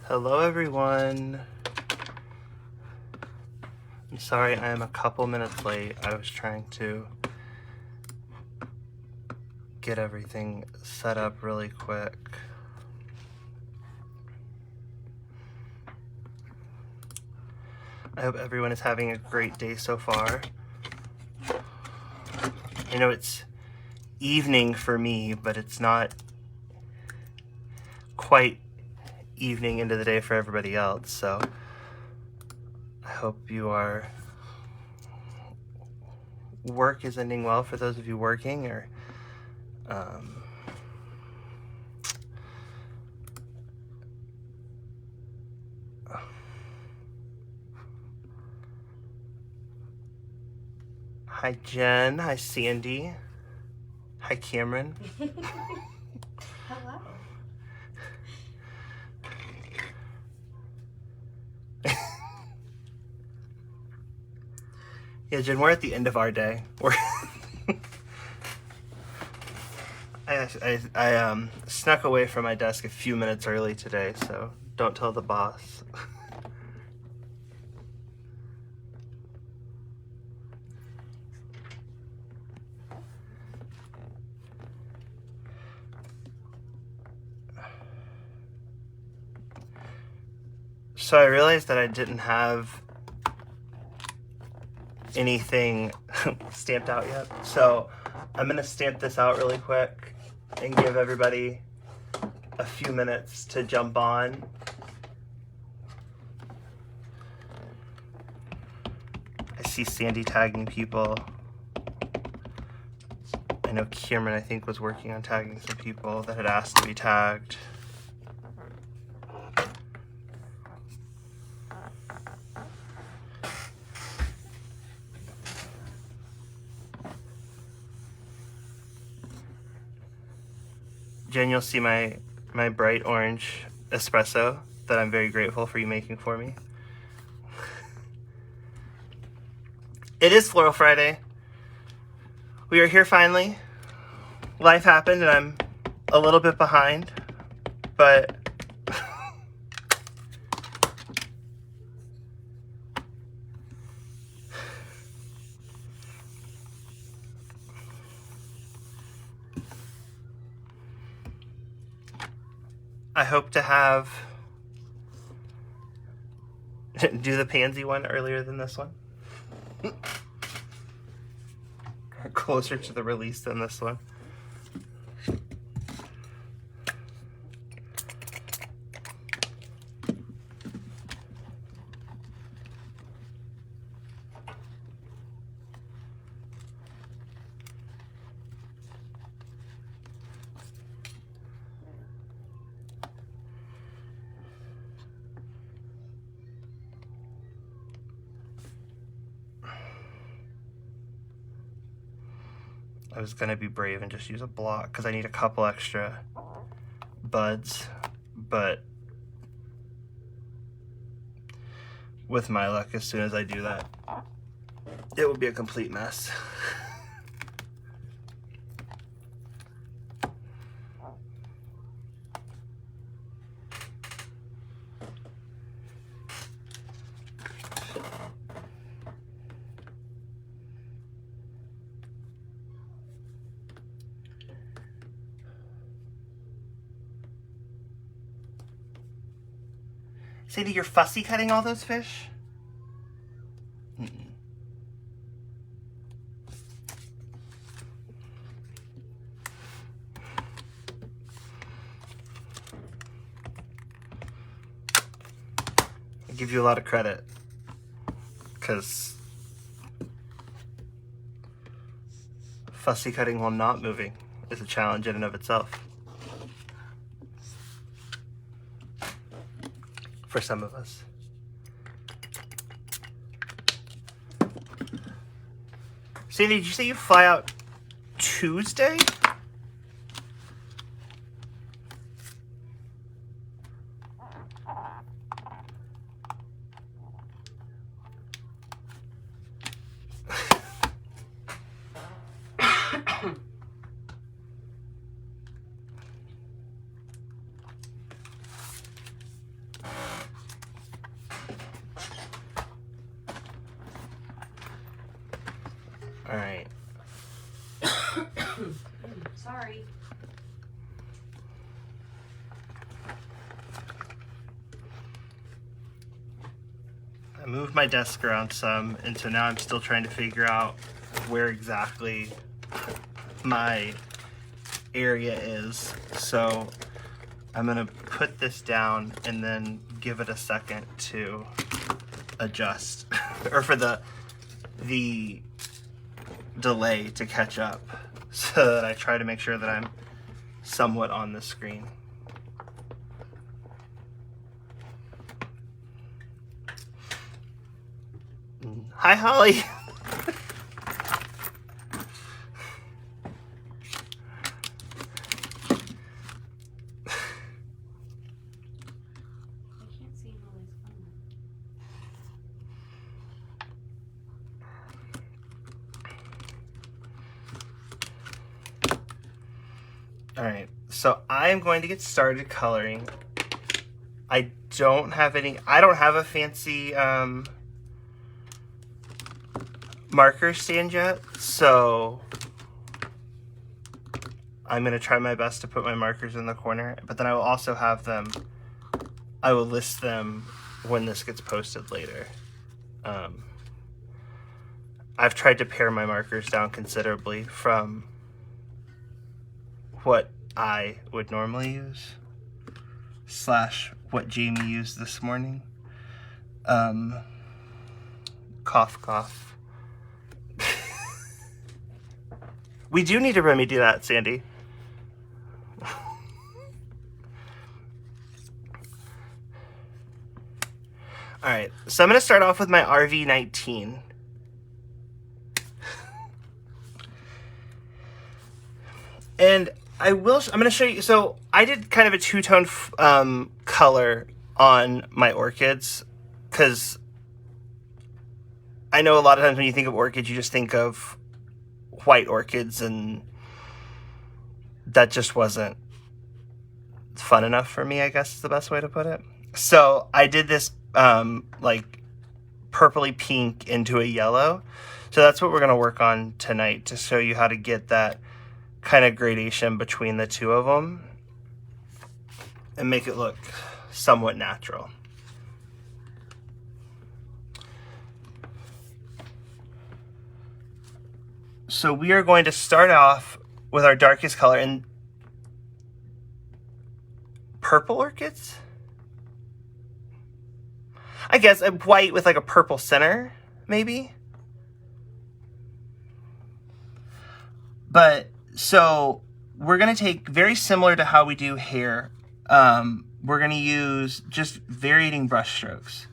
Hello everyone. I'm sorry I am a couple minutes late. I was trying to get everything set up really quick. I hope everyone is having a great day so far. I know it's evening for me, but it's not quite evening into the day for everybody else, so I hope work is ending well for those of you working, or hi Jen, hi Sandy, hi Cameron. Hello. Yeah, Jen, we're at the end of our day. I snuck away from my desk a few minutes early today, so don't tell the boss. So I realized that I didn't have anything stamped out yet, so I'm gonna stamp this out really quick and give everybody a few minutes to jump on. I see Sandy tagging people. I know Cameron, I think, was working on tagging some people that had asked to be tagged. Jen, you'll see my bright orange espresso that I'm very grateful for you making for me. It is Floral Friday. We are here finally. Life happened and I'm a little bit behind, but I hope to do the pansy one earlier than this one. Closer to the release than this one. I was gonna be brave and just use a block because I need a couple extra buds, but with my luck, as soon as I do that, it will be a complete mess. Sadie, you're fussy cutting all those fish? I give you a lot of credit, because fussy cutting while not moving is a challenge in and of itself. For some of us. Sandy, did you say you fly out Tuesday? Sorry. I moved my desk around some, and so now I'm still trying to figure out where exactly my area is. So I'm gonna put this down and then give it a second to adjust, or for the delay to catch up, so that I try to make sure that I'm somewhat on the screen. Hi, Holly. I can't see Holly's phone. All right, so I'm going to get started coloring. I don't have a fancy marker stand yet, so I'm gonna try my best to put my markers in the corner, but then I will also have them, I will list them when this gets posted later. I've tried to pare my markers down considerably from what I would normally use / what Jamie used this morning. Cough, cough. We do need to remedy that, Sandy. All right, so I'm going to start off with my RV19. And I'm going to show you, so I did kind of a two-tone color on my orchids, because I know a lot of times when you think of orchids, you just think of white orchids, and that just wasn't fun enough for me, I guess is the best way to put it. So I did this like purpley pink into a yellow. So that's what we're going to work on tonight, to show you how to get that kind of gradation between the two of them and make it look somewhat natural. So we are going to start off with our darkest color in purple orchids. I guess a white with like a purple center, maybe. But so we're going to take, very similar to how we do hair, we're going to use just varying brush strokes.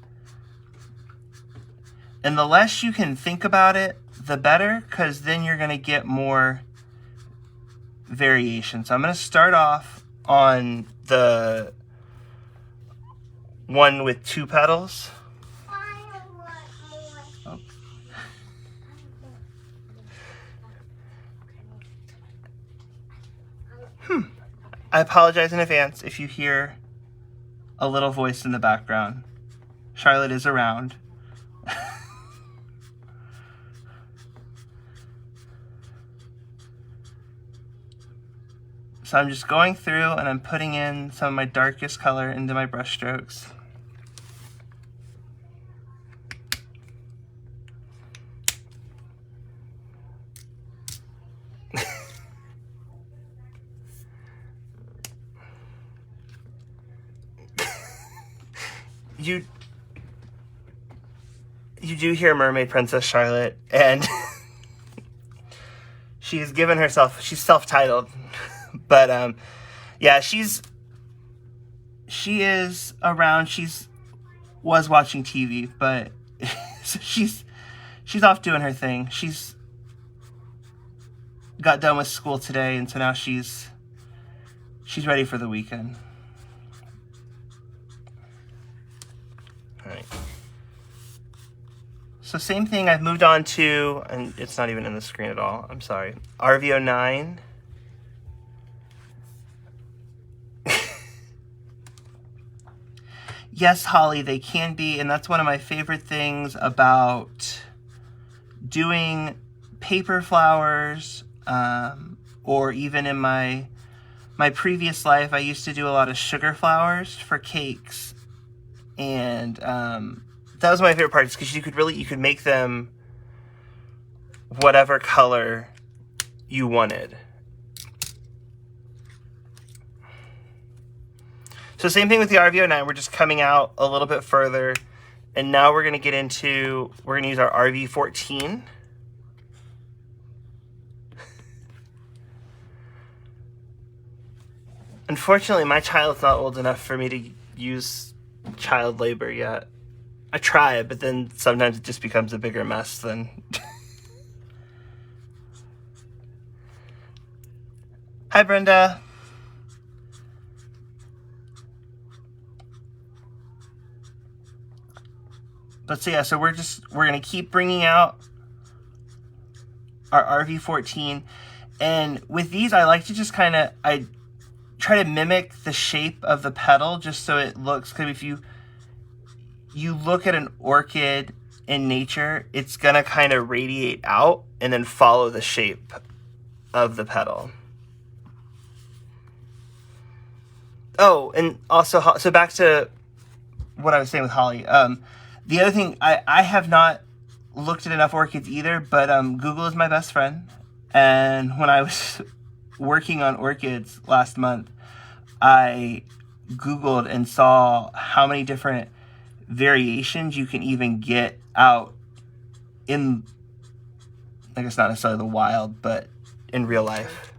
And the less you can think about it, the better, because then you're going to get more variation. So I'm going to start off on the one with 2 petals. Oh. I apologize in advance if you hear a little voice in the background. Charlotte is around. So I'm just going through and I'm putting in some of my darkest color into my brush strokes. You do hear Mermaid Princess Charlotte, and she's given herself, she's self-titled, but yeah, she is around. Was watching TV, but she's off doing her thing. She's got done with school today, and so now she's ready for the weekend. All right. So same thing, I've moved on to, and it's not even in the screen at all, I'm sorry, RV09. Yes, Holly, they can be, and that's one of my favorite things about doing paper flowers or even in my previous life, I used to do a lot of sugar flowers for cakes, and that was my favorite part, because you could make them whatever color you wanted. So same thing with the RV09. We're just coming out a little bit further, and now we're going to use our RV14. Unfortunately, my child's not old enough for me to use child labor yet. I try, but then sometimes it just becomes a bigger mess than... Hi, Brenda. But so yeah, so we're going to keep bringing out our RV14. And with these, I like to just I try to mimic the shape of the petal, just so it looks, because if you look at an orchid in nature, it's going to kind of radiate out and then follow the shape of the petal. Oh, and also, so back to what I was saying with holly. The other thing, I have not looked at enough orchids either, but Google is my best friend. And when I was working on orchids last month, I Googled and saw how many different variations you can even get out in, I guess not necessarily the wild, but in real life.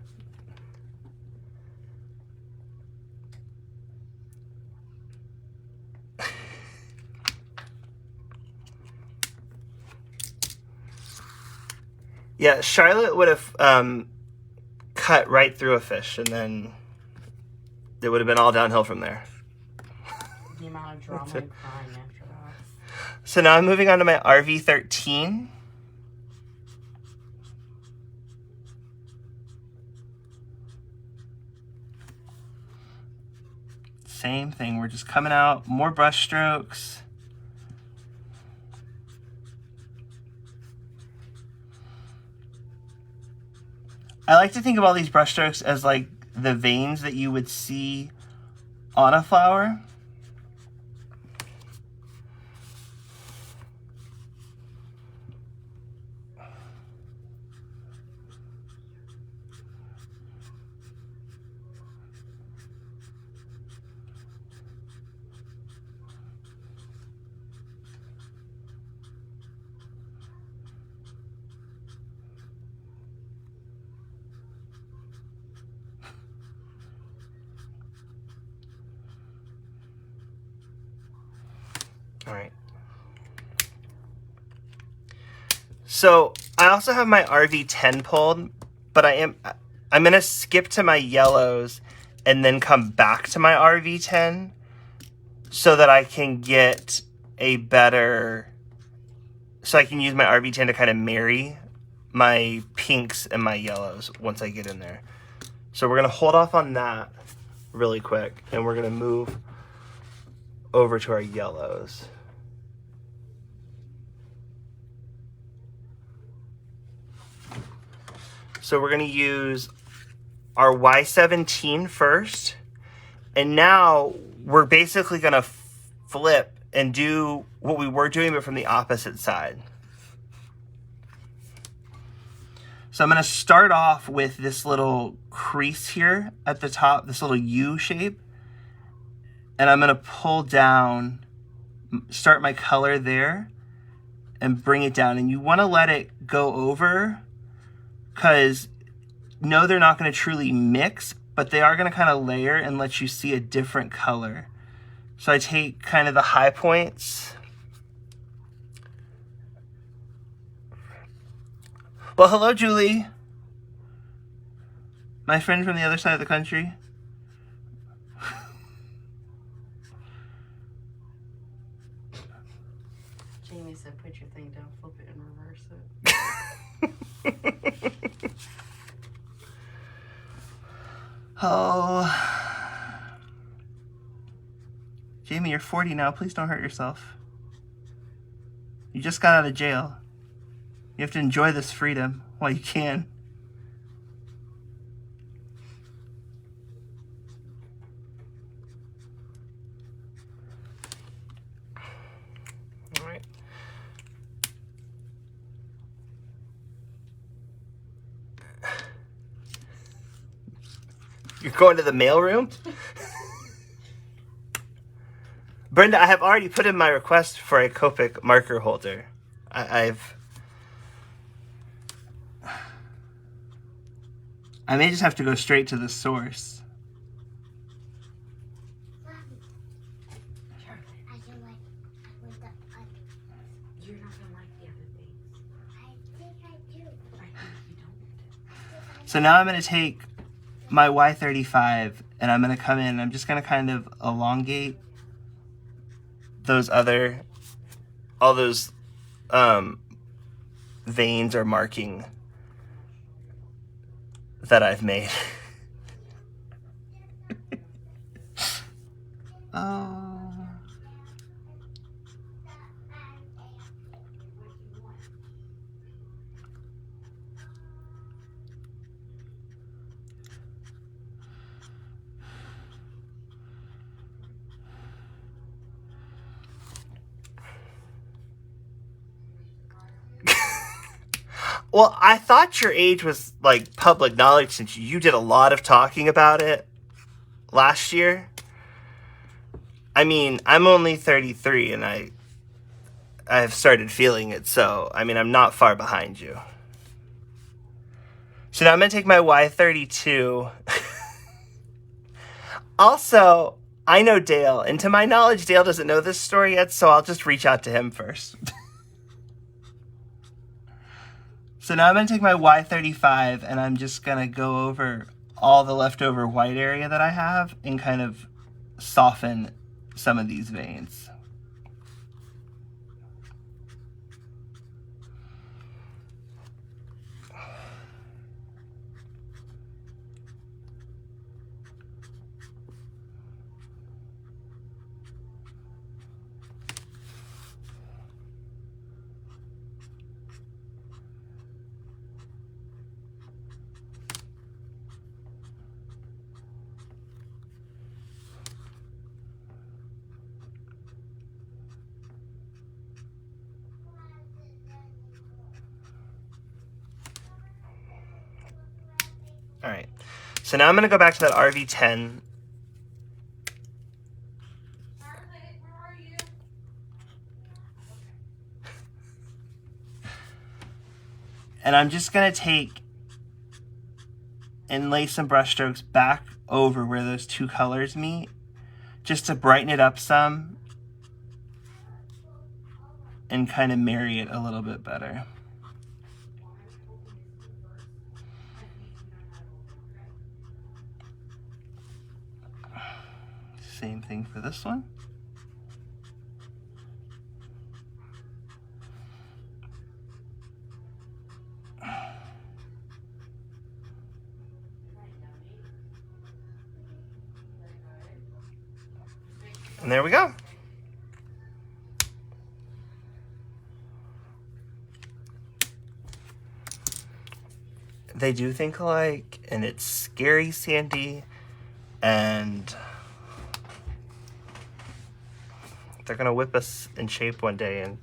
Yeah, Charlotte would have cut right through a fish, and then it would have been all downhill from there. The amount of drama and crying after that. So now I'm moving on to my RV13. Same thing, we're just coming out, more brush strokes. I like to think of all these brush strokes as like the veins that you would see on a flower. All right. So I also have my RV10 pulled, but I'm going to skip to my yellows and then come back to my RV10 so that I can get a better, so I can use my RV10 to kind of marry my pinks and my yellows once I get in there. So we're going to hold off on that really quick, and we're going to move over to our yellows. So we're going to use our Y17 first, and now we're basically going to flip and do what we were doing, but from the opposite side. So I'm going to start off with this little crease here at the top, this little U shape, and I'm going to pull down, start my color there, and bring it down. And you want to let it go over, because no, they're not going to truly mix, but they are going to kind of layer and let you see a different color. So I take kind of the high points. Well, hello, Julie. My friend from the other side of the country. Jamie said, put your thing down, flip it, and reverse it. Oh. Jamie, you're 40 now. Please don't hurt yourself. You just got out of jail. You have to enjoy this freedom while you can. You're going to the mailroom? Brenda, I have already put in my request for a Copic marker holder. I may just have to go straight to the source. You're not gonna like the other things. I think I do. I think you don't. So now I'm going to take my Y35 and I'm going to come in and I'm just going to kind of elongate those all those veins or marking that I've made. Oh. Well, I thought your age was like public knowledge since you did a lot of talking about it last year. I mean, I'm only 33 and I've started feeling it, so I mean, I'm not far behind you. So now I'm going to take my Y32. Also, I know Dale, and to my knowledge, Dale doesn't know this story yet, so I'll just reach out to him first. So now I'm going to take my Y35 and I'm just going to go over all the leftover white area that I have and kind of soften some of these veins. All right, so now I'm going to go back to that RV10. And I'm just going to take and lay some brush strokes back over where those two colors meet, just to brighten it up some and kind of marry it a little bit better. Same thing for this one. And there we go. They do think alike, and it's scary, Sandy, and they're gonna whip us in shape one day. And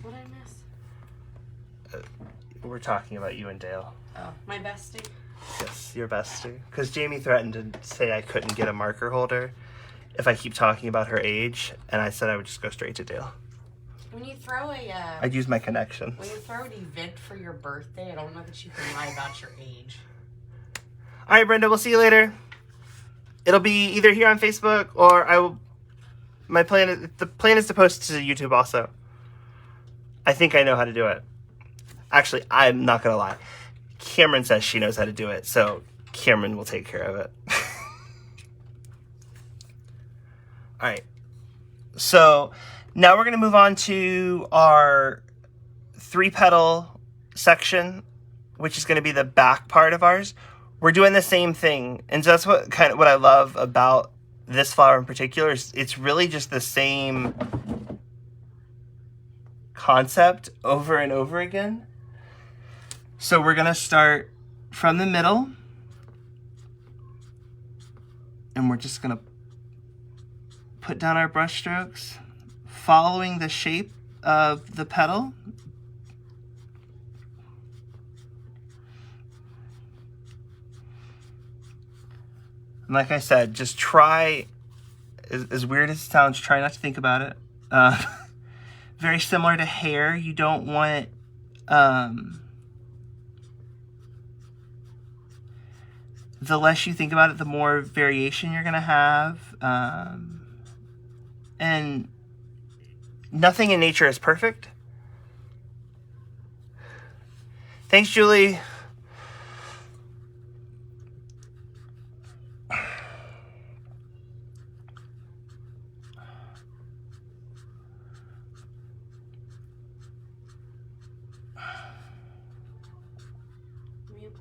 What did I miss? we're talking about you and Dale. Oh, my bestie. Yes, your bestie. Because Jamie threatened to say I couldn't get a marker holder if I keep talking about her age, and I said I would just go straight to Dale. When you throw I'd use my connection. When you throw an event for your birthday, I don't know that you can lie about your age. All right, Brenda, we'll see you later. It'll be either here on Facebook or I will. The plan is to post to YouTube also. I think I know how to do it. Actually, I'm not gonna lie. Cameron says she knows how to do it, so Cameron will take care of it. All right. So now we're going to move on to our 3-petal section, which is going to be the back part of ours. We're doing the same thing. And so that's what I love about this flower in particular is it's really just the same concept over and over again. So we're going to start from the middle, and we're just going to put down our brush strokes, following the shape of the petal. And like I said, just try, as weird as it sounds, try not to think about it. Very similar to hair. You don't want the less you think about it, the more variation you're going to have. And nothing in nature is perfect. Thanks, Julie.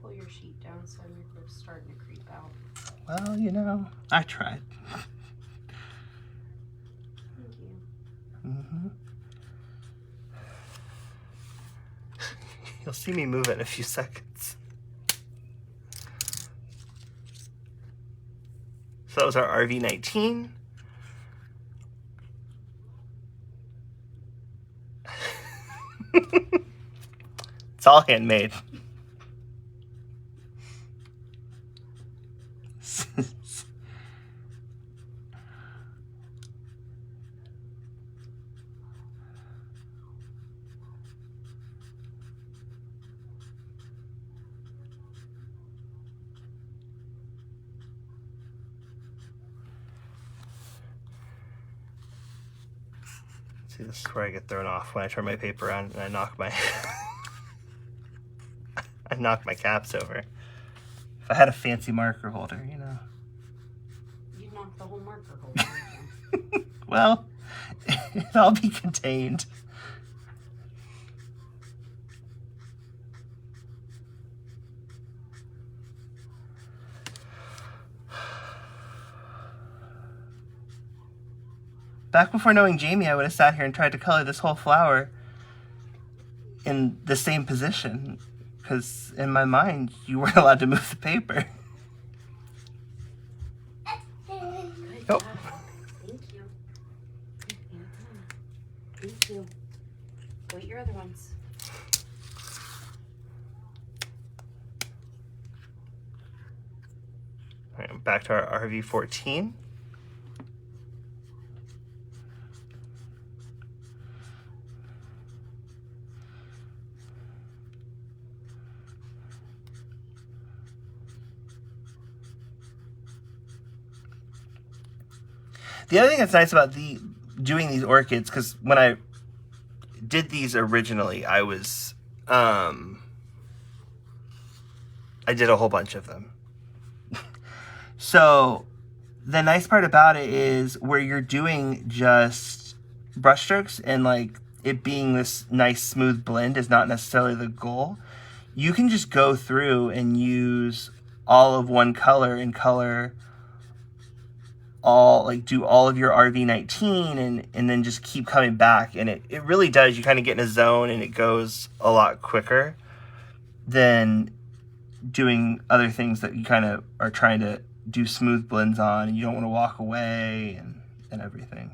Pull your sheet down so it's starting to creep out. Well, you know, I tried. Thank you. Mm-hmm. You'll see me move it in a few seconds. So that was our RV19. It's all handmade. See, this is where I get thrown off when I turn my paper on and I knock my I knock my caps over. If I had a fancy marker holder, you know. You'd knock the whole marker holder over. Well, it'll be contained. Back before knowing Jamie, I would have sat here and tried to color this whole flower in the same position, because in my mind, you weren't allowed to move the paper. Good Oh. job. Thank you. Thank you. Wait your other ones. All right, back to our RV14. The other thing that's nice about doing these orchids, because when I did these originally, I did a whole bunch of them. So the nice part about it is where you're doing just brush strokes and like it being this nice smooth blend is not necessarily the goal. You can just go through and use all of one color and color all, like do all of your RV19 and then just keep coming back. And it really does, you kind of get in a zone and it goes a lot quicker than doing other things that you kind of are trying to do smooth blends on and you don't want to walk away and everything.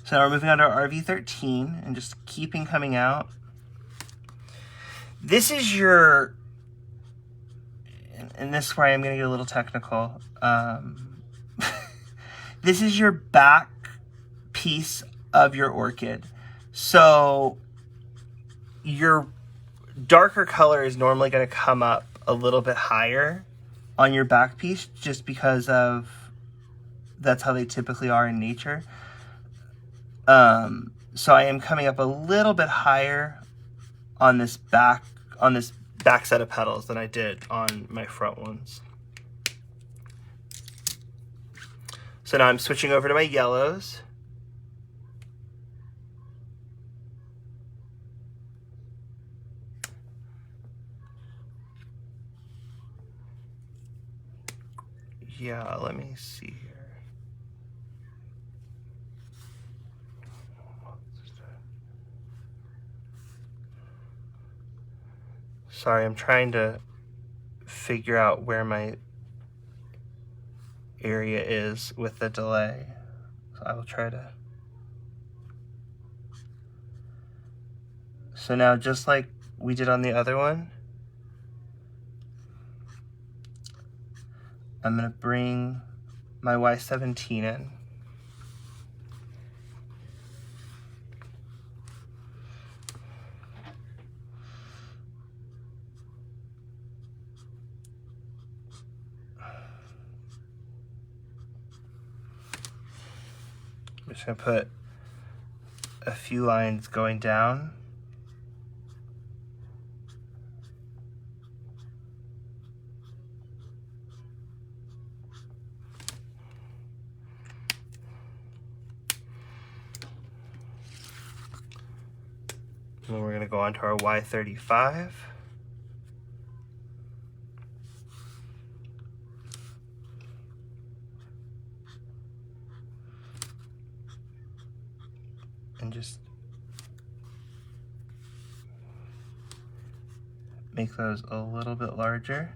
So now we're moving on to our RV13 and just keeping coming out. This is your, and this is where I'm going to get a little technical. This is your back piece of your orchid. So your darker color is normally going to come up a little bit higher on your back piece just because of that's how they typically are in nature. So I am coming up a little bit higher on this back set of petals than I did on my front ones. So now I'm switching over to my yellows. Yeah, let me see here. Sorry, I'm trying to figure out where my area is with the delay. So I will try to. So now, just like we did on the other one, I'm gonna bring my Y17 in. I'm just gonna put a few lines going down. And then we're gonna go on to our Y35. And just make those a little bit larger.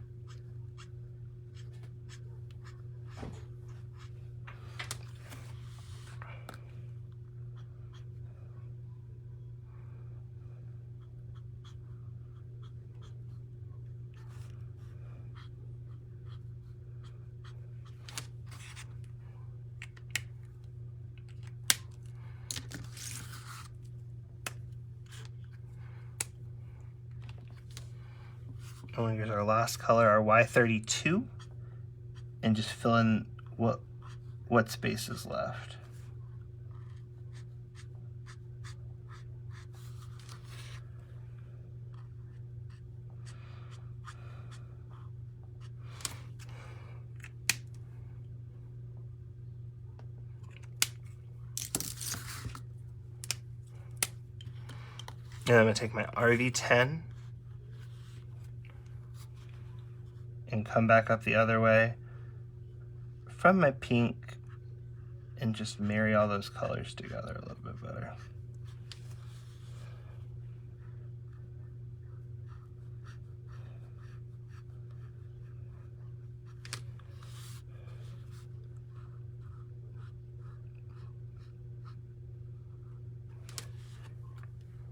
And we get our last color, our Y32, and just fill in what space is left. And I'm gonna take my RV10 and come back up the other way from my pink and just marry all those colors together a little bit better.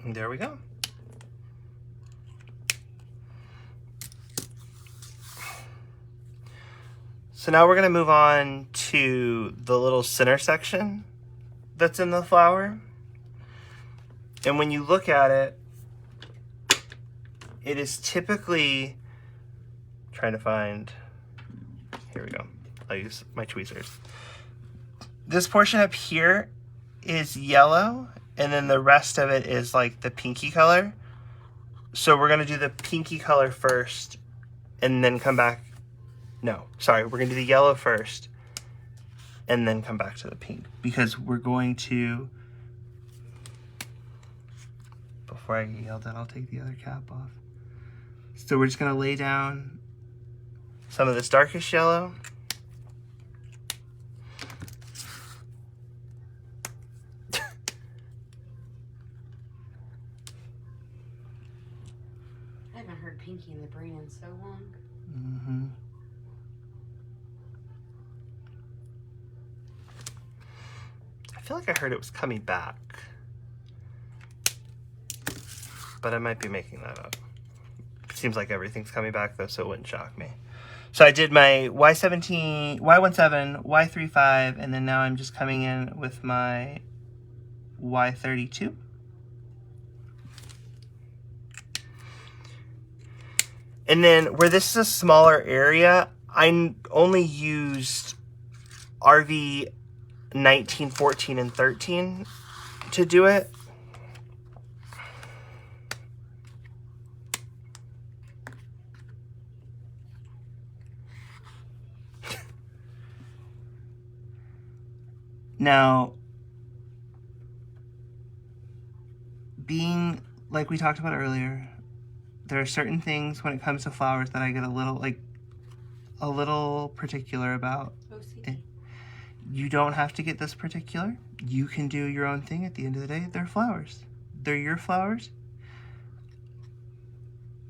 And there we go. So now we're going to move on to the little center section that's in the flower. And when you look at it, it is typically, trying to find, here we go, I'll use my tweezers. This portion up here is yellow, and then the rest of it is like the pinky color. So we're gonna do the pinky color first and then come back. No, sorry, we're gonna do the yellow first and then come back to the pink, because we're going to, before I get yelled at, I'll take the other cap off. So we're just gonna lay down some of this darkest yellow. I haven't heard Pinky in the Brain in so long. Mm-hmm. I feel like I heard it was coming back, but I might be making that up. It seems like everything's coming back though, so it wouldn't shock me. So I did my Y17, Y17, Y35, and then now I'm just coming in with my Y32. And then where this is a smaller area, I only used RV 19, 14, and 13 to do it. Now, being like we talked about earlier, there are certain things when it comes to flowers that I get a a little particular about. OCD. You don't have to get this particular. You can do your own thing. At the end of the day, they're flowers. They're your flowers.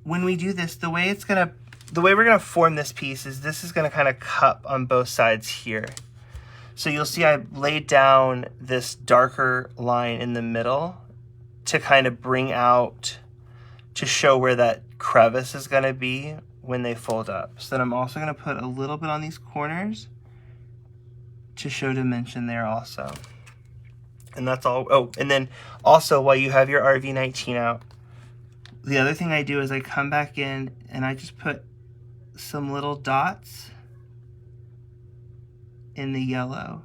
When we do this, the way we're gonna form this piece is this is gonna kind of cup on both sides here. So you'll see I laid down this darker line in the middle to kind of bring out, to show where that crevice is gonna be when they fold up. So then I'm also gonna put a little bit on these corners to show dimension there also. And that's all. Oh, and then also while you have your RV19 out, the other thing I do is I come back in and I just put some little dots in the yellow.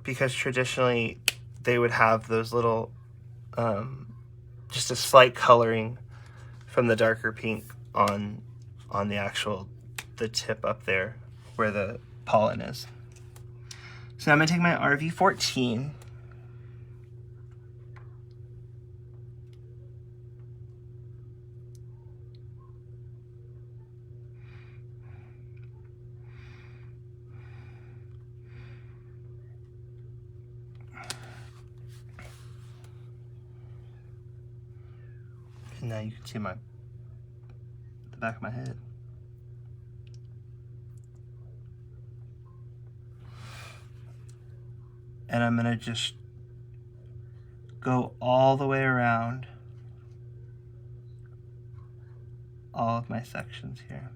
Because traditionally they would have those little, just a slight coloring from the darker pink on the tip up there where the pollen is. So I'm gonna take my RV14 and now you can see the back of my head. And I'm gonna just go all the way around all of my sections here.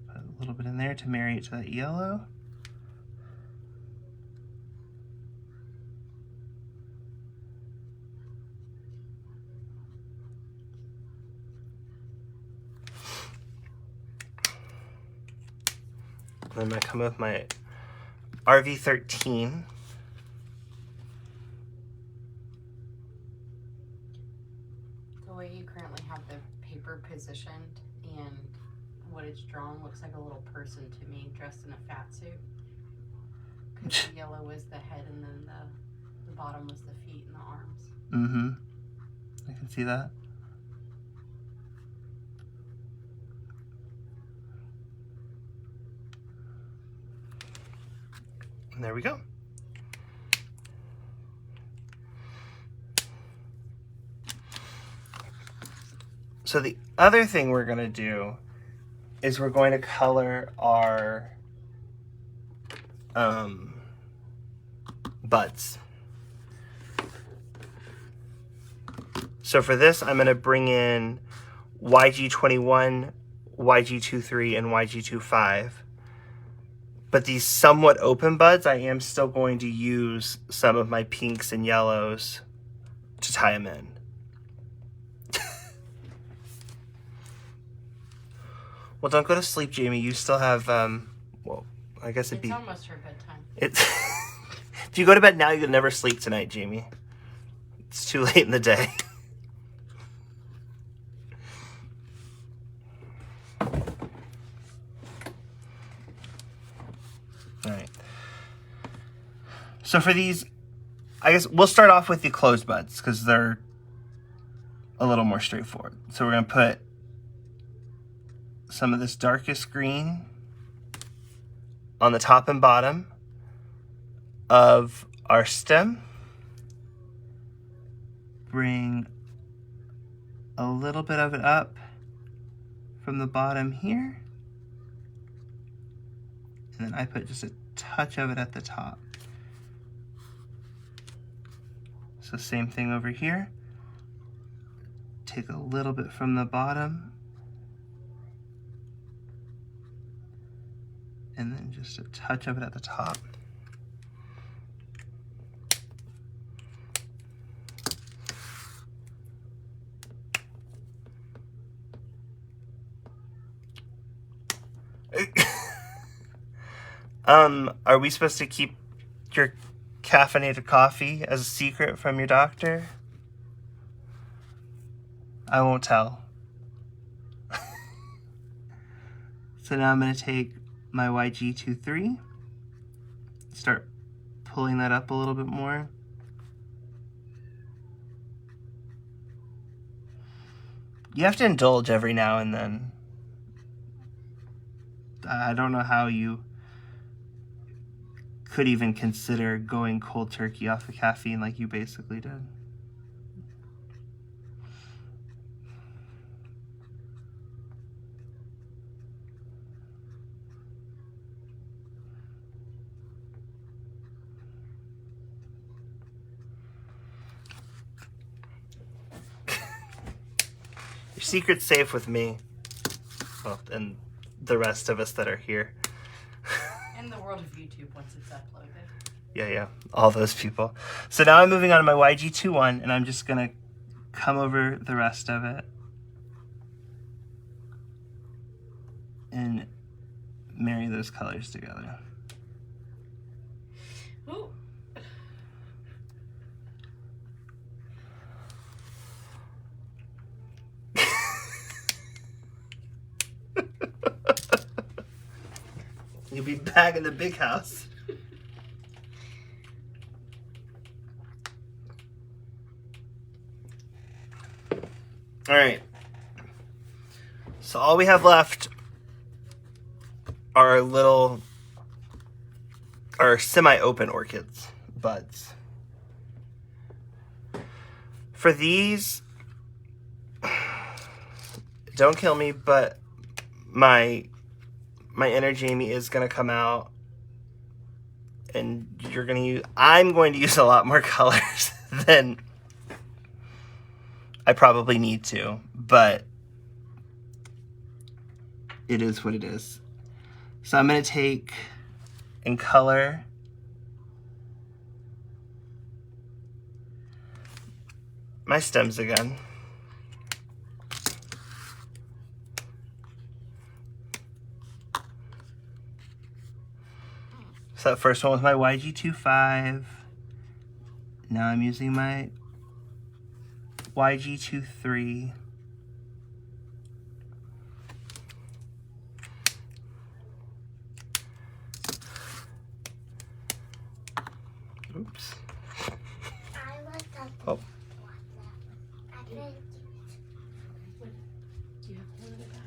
Put a little bit in there to marry it to that yellow. Then I'm going to come with my RV13. The way you currently have the paper positioned and what it's drawn looks like a little person to me dressed in a fat suit. Because the yellow was the head and then the bottom was the feet and the arms. Mm-hmm. I can see that. And there we go. So the other thing we're going to do is we're going to color our buds. So for this, I'm going to bring in YG21, YG23, and YG25. But these somewhat open buds, I am still going to use some of my pinks and yellows to tie them in. Well, don't go to sleep, Jamie. You still have, well, I guess it'd be... It's almost her bedtime. If you go to bed now, you'll never sleep tonight, Jamie. It's too late in the day. Alright. So for these, I guess we'll start off with the closed buds because they're a little more straightforward. So we're going to put some of this darkest green on the top and bottom of our stem. Bring a little bit of it up from the bottom here. And then I put just a touch of it at the top. So same thing over here. Take a little bit from the bottom. And then just a touch of it at the top. Are we supposed to keep your caffeinated coffee as a secret from your doctor? I won't tell. So now I'm going to take my YG23, start pulling that up a little bit more. You have to indulge every now and then. I don't know how you could even consider going cold turkey off of caffeine like you basically did. Your secret's safe with me. Well, and the rest of us that are here. In the world of YouTube once it's uploaded. Yeah, all those people. So now I'm moving on to my YG21, and I'm just gonna come over the rest of it and marry those colors together. Ooh. You'll be back in the big house. All right. So all we have left are semi-open orchids, buds. For these, don't kill me, but my inner Jamie is gonna come out, and I'm going to use a lot more colors than I probably need to, but it is what it is. So I'm gonna take and color my stems again. So that first one was my YG25. Now I'm using my YG23. Oops. Oh. Do you have one in the bag?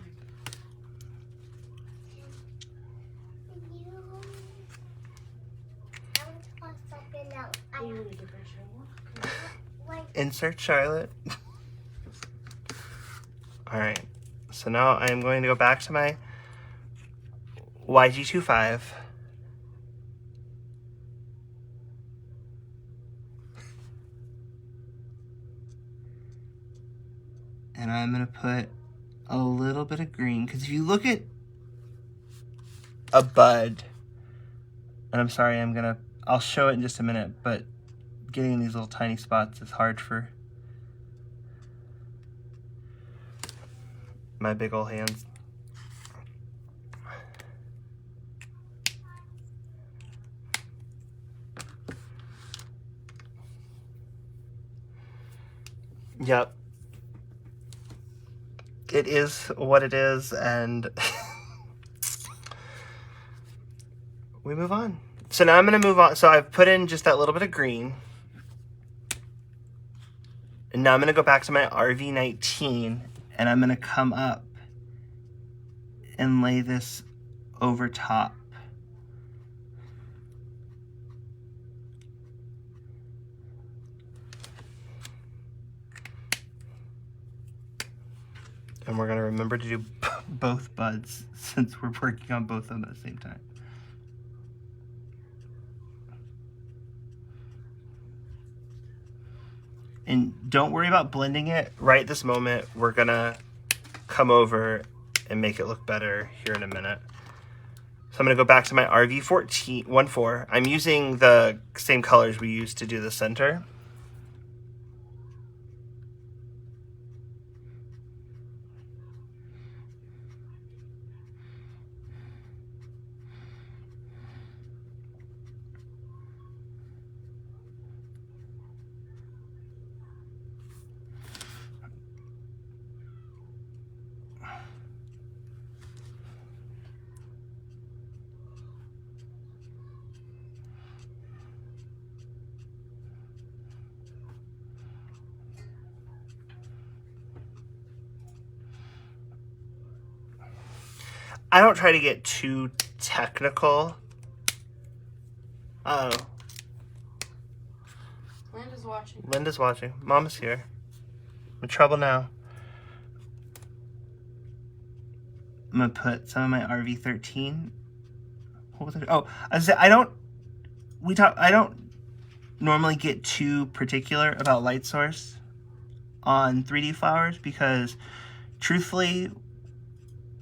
You want to give her a walk? Insert Charlotte. All right. So now I am going to go back to my YG25. And I'm going to put a little bit of green, because if you look at a bud, and I'm sorry, I'll show it in just a minute, but getting in these little tiny spots is hard for my big old hands. Yep. It is what it is, and we move on. So now I'm going to move on. So I've put in just that little bit of green. And now I'm going to go back to my RV19, and I'm going to come up and lay this over top. And we're going to remember to do both buds since we're working on both of them at the same time. And don't worry about blending it right this moment. We're going to come over and make it look better here in a minute. So I'm going to go back to my RV14. I'm using the same colors we used to do the center. I don't try to get too technical. Oh, Linda's watching. Linda's watching. Mama's here. I'm in trouble now. I'm gonna put some of my RV13. What was it? Oh, I don't normally get too particular about light source on 3D flowers because truthfully,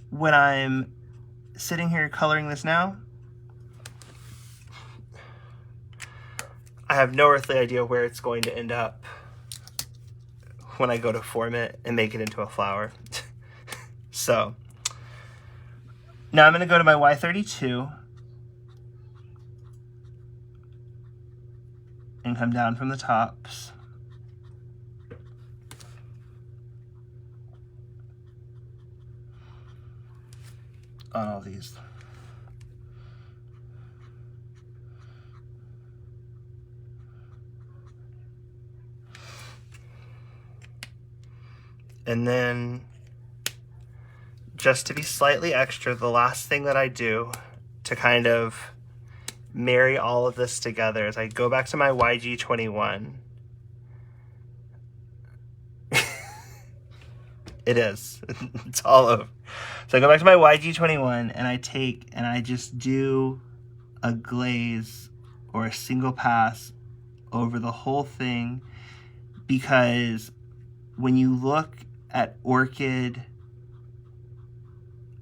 when I'm sitting here coloring this now, I have no earthly idea where it's going to end up when I go to form it and make it into a flower. So now I'm going to go to my Y32 and come down from the tops. On all these. And then, just to be slightly extra, the last thing that I do to kind of marry all of this together is I go back to my YG21. It is. It's all over. So I go back to my YG21 and I just do a glaze or a single pass over the whole thing, because when you look at orchid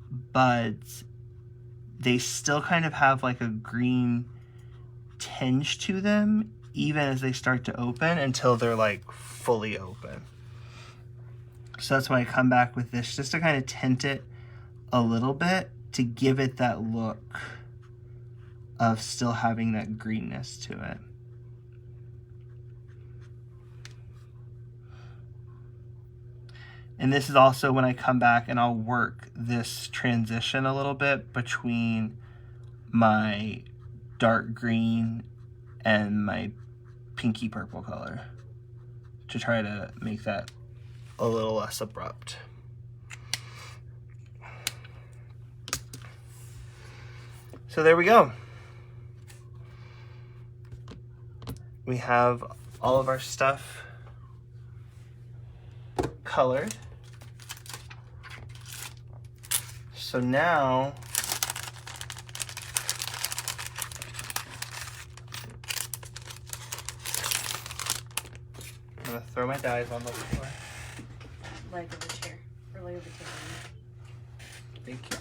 buds, they still kind of have like a green tinge to them even as they start to open until they're like fully open. So that's why I come back with this, just to kind of tint it a little bit to give it that look of still having that greenness to it. And this is also when I come back and I'll work this transition a little bit between my dark green and my pinky purple color to try to make that a little less abrupt. So there we go. We have all of our stuff colored. So now I'm gonna throw my dyes on the floor. Leg of the chair. Or leg of the table. Thank you.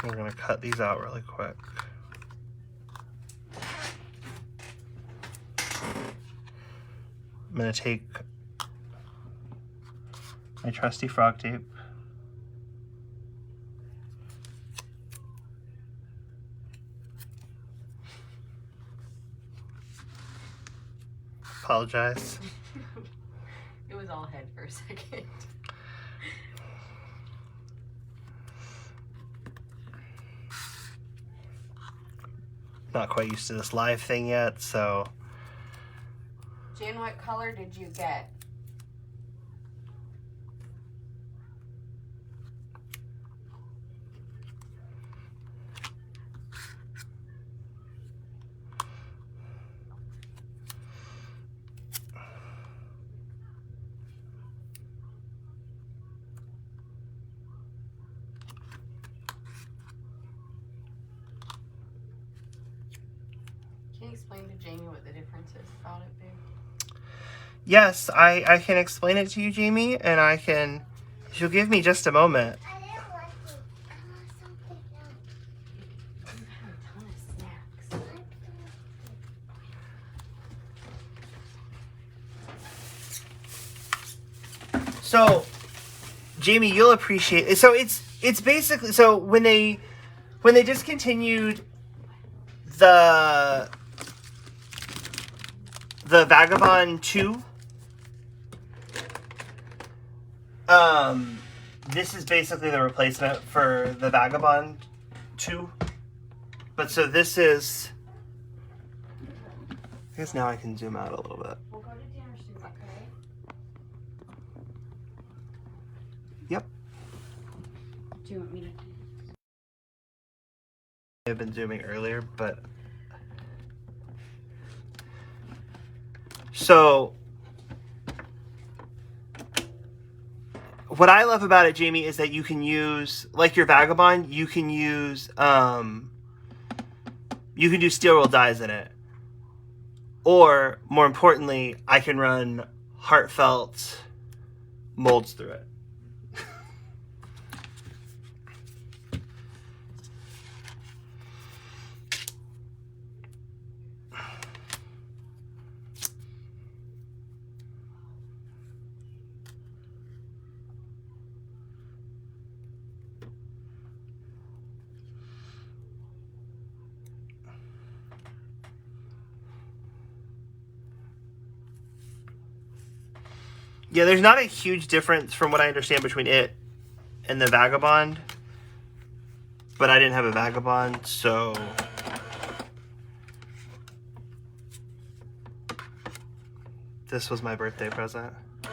We're gonna cut these out really quick. I'm gonna take my trusty frog tape. Apologize. It was all head for a second. Not quite used to this live thing yet, so. Jan, what color did you get? Can you explain to Jamie what the difference is about it, babe? Yes, I can explain it to you, Jamie, and I can. If you'll give me just a moment. You have a ton of snacks. So, Jamie, you'll appreciate it. So it's basically, so when they discontinued the Vagabond 2, this is basically the replacement for the Vagabond 2. But so this is, I guess now I can zoom out a little bit. We'll go to dinner soon, okay? Yep. Do you want me to? I've been zooming earlier, but so what I love about it, Jamie, is that you can use, like your Vagabond, you can use you can do steel roll dyes in it. Or, more importantly, I can run heartfelt molds through it. Yeah, there's not a huge difference from what I understand between it and the Vagabond. But I didn't have a Vagabond, so this was my birthday present. I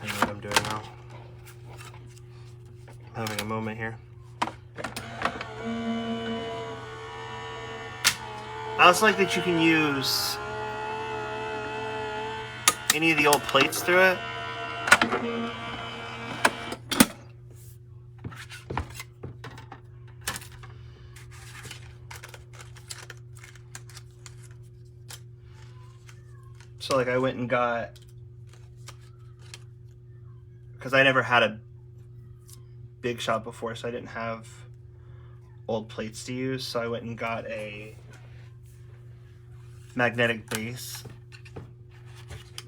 know what I'm doing now. I'm having a moment here. I also like that you can use any of the old plates through it. So like I went and got, because I never had a big shop before, so I didn't have old plates to use, so I went and got a magnetic base,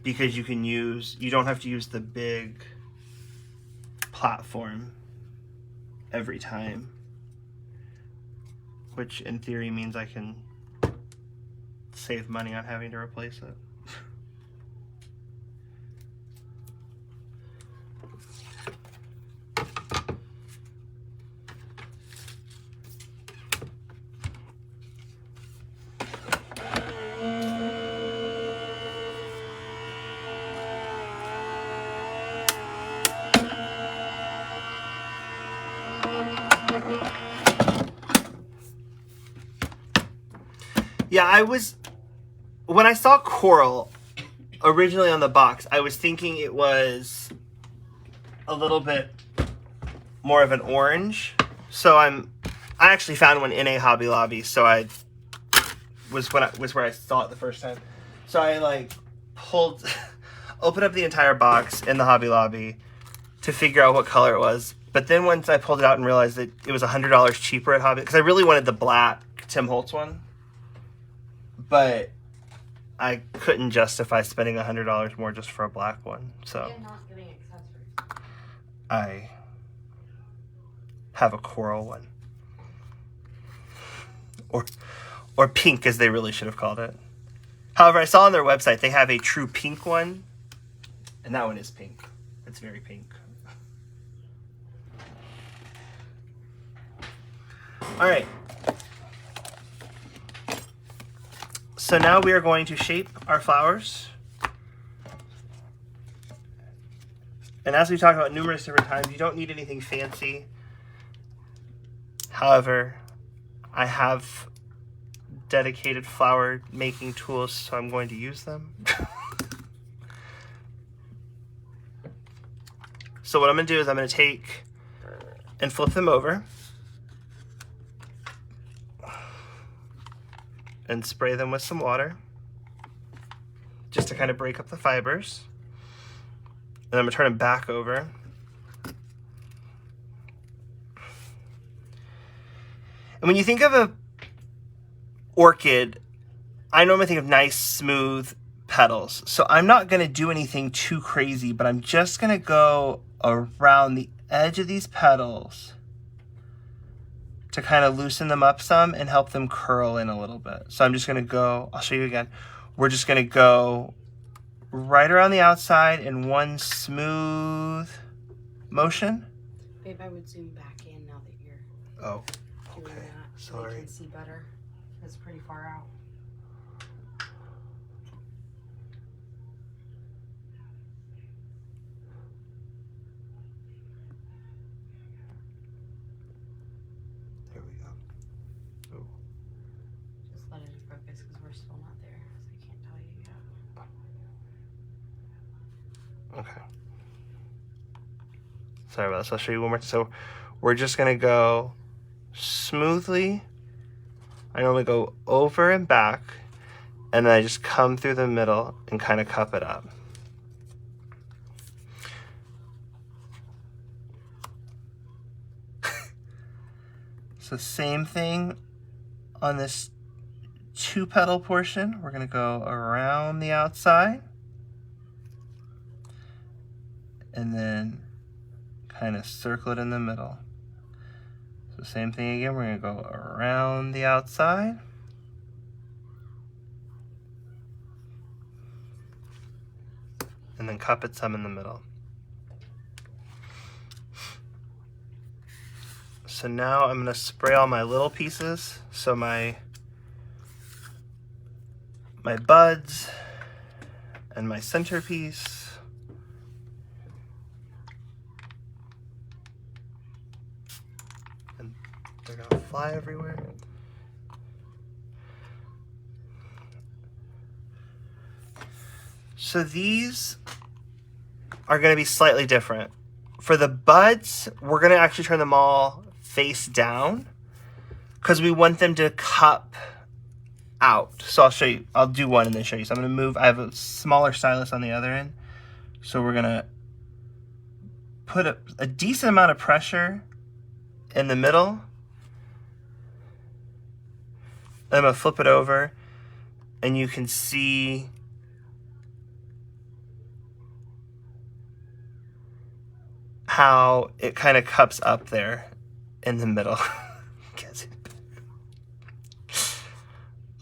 because you don't have to use the big platform every time, which in theory means I can save money on having to replace it. Yeah, when I saw coral originally on the box, I was thinking it was a little bit more of an orange. So I actually found one in a Hobby Lobby, so I was where I saw it the first time. So I like opened up the entire box in the Hobby Lobby to figure out what color it was. But then once I pulled it out and realized that it was $100 cheaper at Hobby, because I really wanted the black Tim Holtz one. But I couldn't justify spending $100 more just for a black one. So You're not getting accessories. I have a coral one. Or pink, as they really should have called it. However, I saw on their website they have a true pink one. And that one is pink. It's very pink. Alright. So now we are going to shape our flowers. And as we talked about numerous different times, you don't need anything fancy. However, I have dedicated flower making tools, so I'm going to use them. So what I'm going to do is I'm going to take and flip them over and spray them with some water just to kind of break up the fibers. And I'm going to turn them back over. And when you think of a orchid, I normally think of nice, smooth petals. So I'm not going to do anything too crazy, but I'm just going to go around the edge of these petals to kind of loosen them up some and help them curl in a little bit. So I'm just going to go, I'll show you again. We're just going to go right around the outside in one smooth motion. Babe, I would zoom back in now that you're Oh, doing okay. that. So Sorry. I can see better. It's pretty far out. because we're still not there, so I can't tell you yet. Okay. Sorry about this. I'll show you one more. So we're just going to go smoothly. I normally go over and back, and then I just come through the middle and kind of cup it up. So same thing on this 2-petal portion. We're going to go around the outside and then kind of circle it in the middle. So same thing again, we're going to go around the outside and then cup it some in the middle. So now I'm going to spray all my little pieces. So my buds and my centerpiece. And they're going to fly everywhere. So these are going to be slightly different. For the buds, we're going to actually turn them all face down because we want them to cup out. So I'll show you. I'll do one and then show you. So I'm going to move. I have a smaller stylus on the other end. So we're going to put a decent amount of pressure in the middle. Then I'm going to flip it over and you can see how it kind of cups up there in the middle.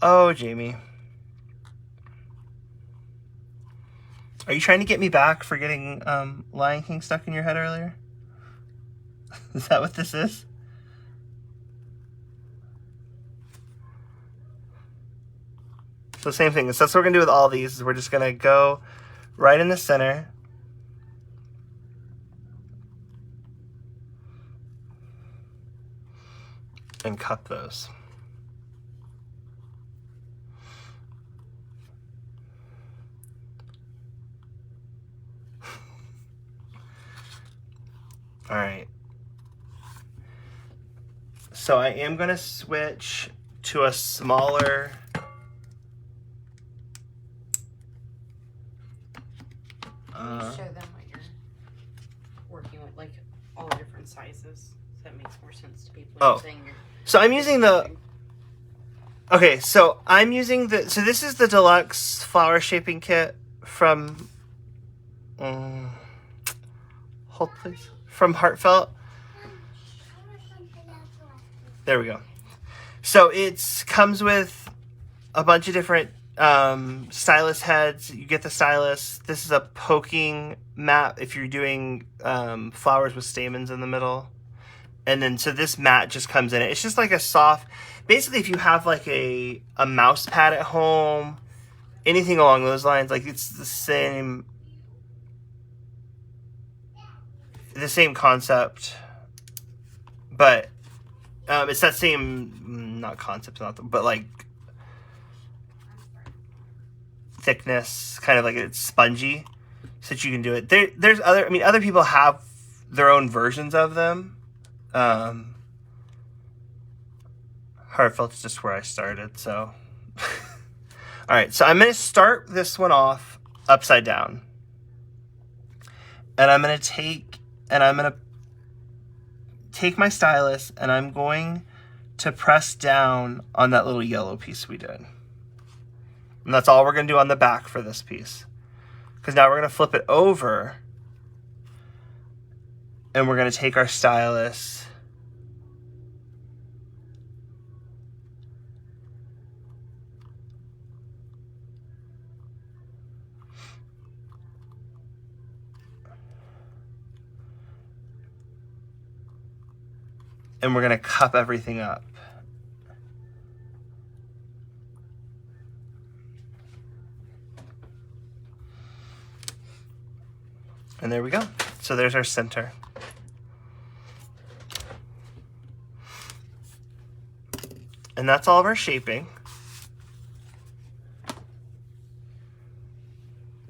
Oh, Jamie. Are you trying to get me back for getting Lion King stuck in your head earlier? Is that what this is? So same thing. So that's what we're going to do with all these. Is we're just going to go right in the center. And cup those. All right. So I am going to switch to a smaller Can you show them what you're working with, like all the different sizes? So that makes more sense to people. Oh. So I'm using the... Okay, so I'm using the... So this is the deluxe flower shaping kit from... hold please. From Heartfelt. There we go. So it comes with a bunch of different stylus heads. You get the stylus. This is a poking mat if you're doing flowers with stamens in the middle. And then, so this mat just comes in it. It's just like a soft, basically if you have like a mouse pad at home, anything along those lines, like it's the same concept, but it's that same, not concept, but like thickness, kind of like it's spongy, so that you can do it. There's other people have their own versions of them. Heartfelt's just where I started, so. All right, so I'm going to start this one off upside down. And I'm going to take my stylus and I'm going to press down on that little yellow piece we did. And that's all we're going to do on the back for this piece. Because now we're going to flip it over and we're going to take our stylus and we're going to cup everything up. And there we go. So there's our center. And that's all of our shaping.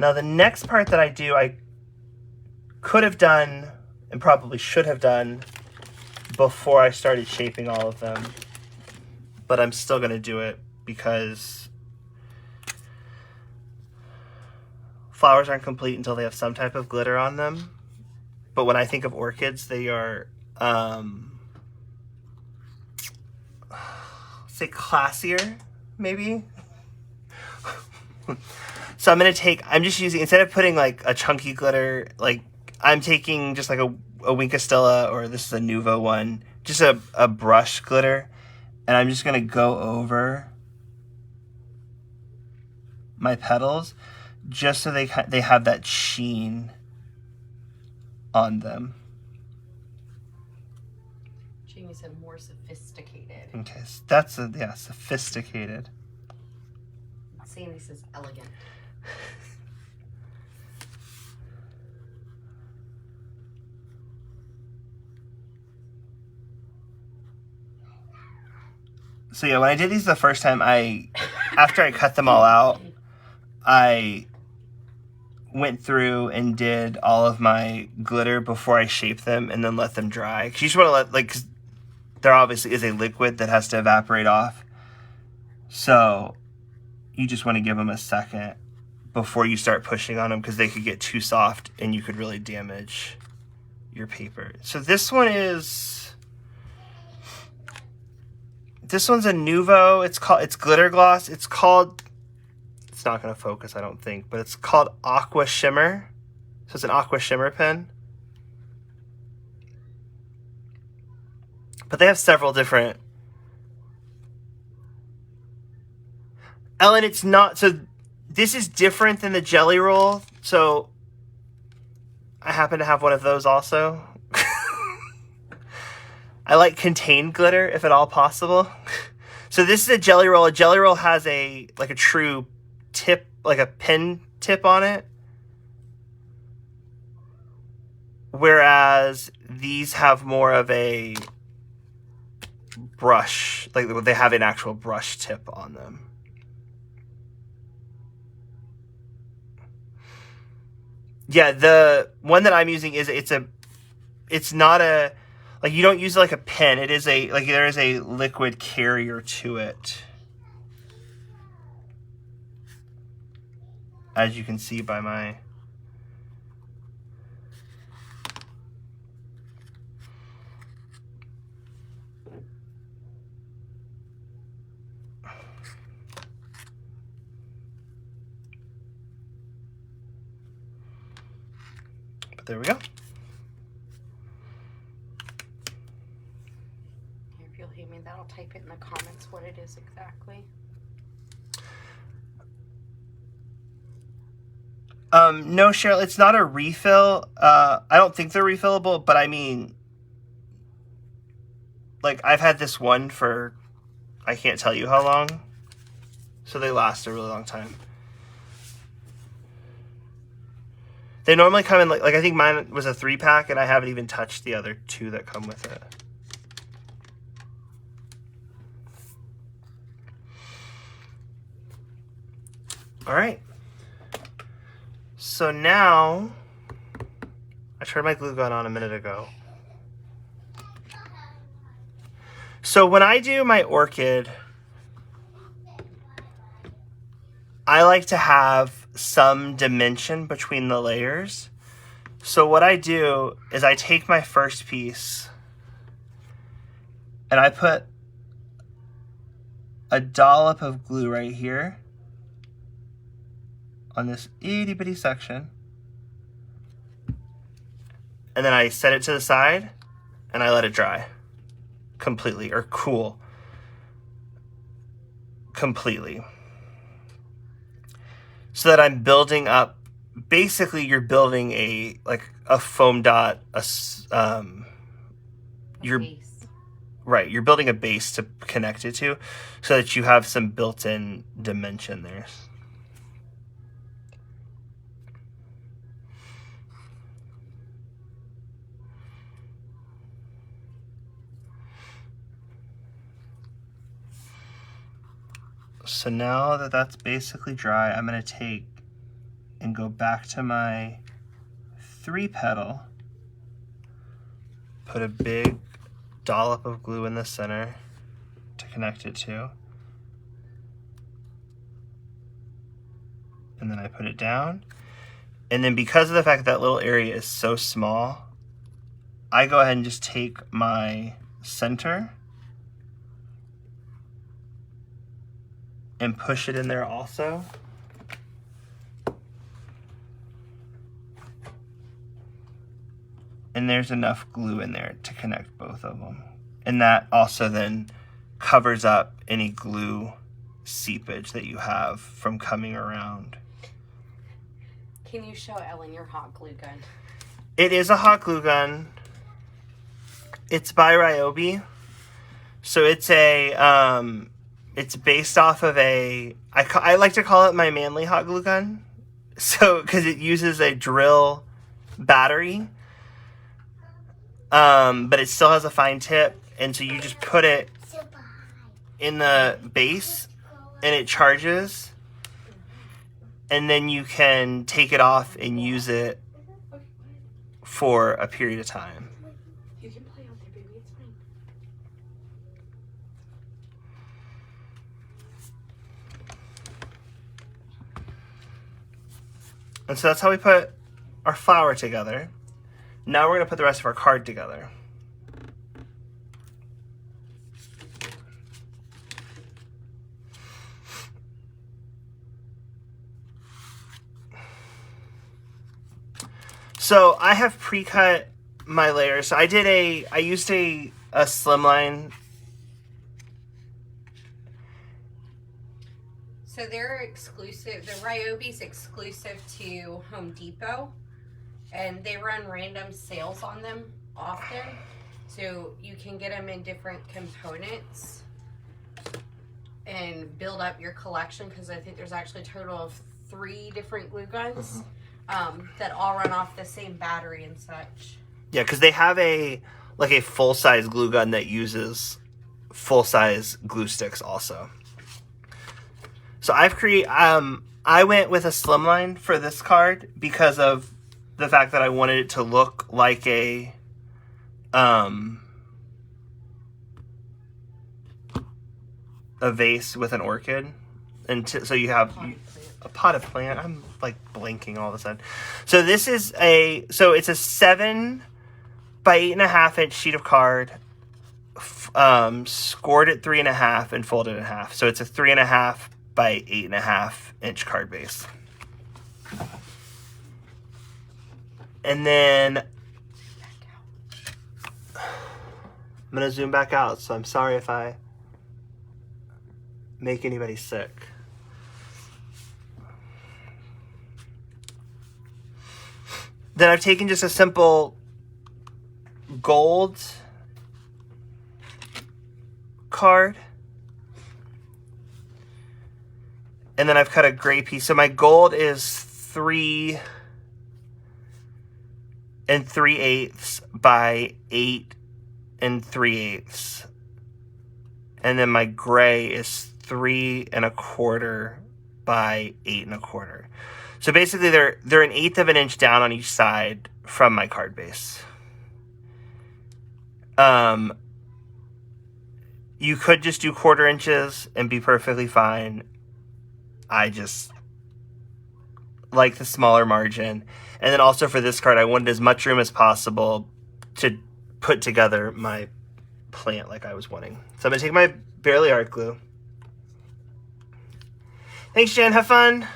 Now the next part that I do, I could have done and probably should have done before I started shaping all of them. But I'm still going to do it because flowers aren't complete until they have some type of glitter on them. But when I think of orchids, they are, say classier, maybe? So I'm just using, instead of putting like a chunky glitter, like I'm taking just like a Winkostella, or this is a Nuvo one, just a brush glitter. And I'm just going to go over my petals just so they have that sheen on them. Jamie said more sophisticated. Okay, so that's sophisticated. Sandy says elegant. So yeah, when I did these the first time, after I cut them all out, I went through and did all of my glitter before I shaped them and then let them dry. Because you just want to let, like, 'cause there obviously is a liquid that has to evaporate off. So you just want to give them a second before you start pushing on them, because they could get too soft and you could really damage your paper. So this one's a Nuvo. It's glitter gloss. It's not going to focus, I don't think, but it's called Aqua Shimmer. So it's an Aqua Shimmer pen. But they have several different. Ellen, it's not, so this is different than the Jelly Roll. So I happen to have one of those also. I like contained glitter if at all possible. So this is a Jelly Roll. A Jelly Roll has a true tip, like a pen tip on it. Whereas these have more of a brush, like they have an actual brush tip on them. Yeah, the one that I'm using it's not a, like, you don't use it like a pen. It is there is a liquid carrier to it. As you can see by my... But there we go. If you'll hate me, that'll type it in the comments what it is exactly. No, Cheryl, it's not a refill. I don't think they're refillable, but I mean, like, I've had this one for, I can't tell you how long. So they last a really long time. They normally come in, like I think mine was a 3-pack, and I haven't even touched the other 2 that come with it. All right. So now, I turned my glue gun on a minute ago. So when I do my orchid, I like to have some dimension between the layers. So what I do is I take my first piece and I put a dollop of glue right here on this itty bitty section. And then I set it to the side and I let it dry completely, or cool completely. So that I'm building up, basically you're building a foam dot, Base. Right, you're building a base to connect it to, so that you have some built-in dimension there. So now that that's basically dry, I'm going to take and go back to my 3 petal. Put a big dollop of glue in the center to connect it to. And then I put it down. And then because of the fact that little area is so small, I go ahead and just take my center and push it in there also. And there's enough glue in there to connect both of them. And that also then covers up any glue seepage that you have from coming around. Can you show Ellen your hot glue gun? It is a hot glue gun. It's by Ryobi. So it's it's based off of I like to call it my manly hot glue gun. So, because it uses a drill battery. But it still has a fine tip. And so you just put it in the base and it charges. And then you can take it off and use it for a period of time. You can play out there, baby. It's fine. And so that's how we put our flower together. Now we're going to put the rest of our card together. So I have pre-cut my layers. So I used a slimline. So they're exclusive. The Ryobi's exclusive to Home Depot, and they run random sales on them often. So you can get them in different components and build up your collection, because I think there's actually a total of 3 different glue guns. That all run off the same battery and such. Yeah, because they have a full-size glue gun that uses full-size glue sticks also. So I went with a slimline for this card because of the fact that I wanted it to look like a vase with an orchid, and so you have a potted plant. I'm like blinking all of a sudden. So this is it's a 7 by 8.5 inch sheet of card, scored at 3.5 and folded in half. So it's a 3.5 by 8.5 inch card base. And then I'm gonna zoom back out. So I'm sorry if I make anybody sick. Then I've taken just a simple gold card. And then I've cut a gray piece. So my gold is 3 3/8 by 8 3/8. And then my gray is 3 1/4 by 8 1/4. So basically they're 1/8 of an inch down on each side from my card base. You could just do 1/4 inches and be perfectly fine. I just like the smaller margin. And then also for this card, I wanted as much room as possible to put together my plant like I was wanting. So I'm going to take my Barely Art glue. Thanks, Jen. Have fun.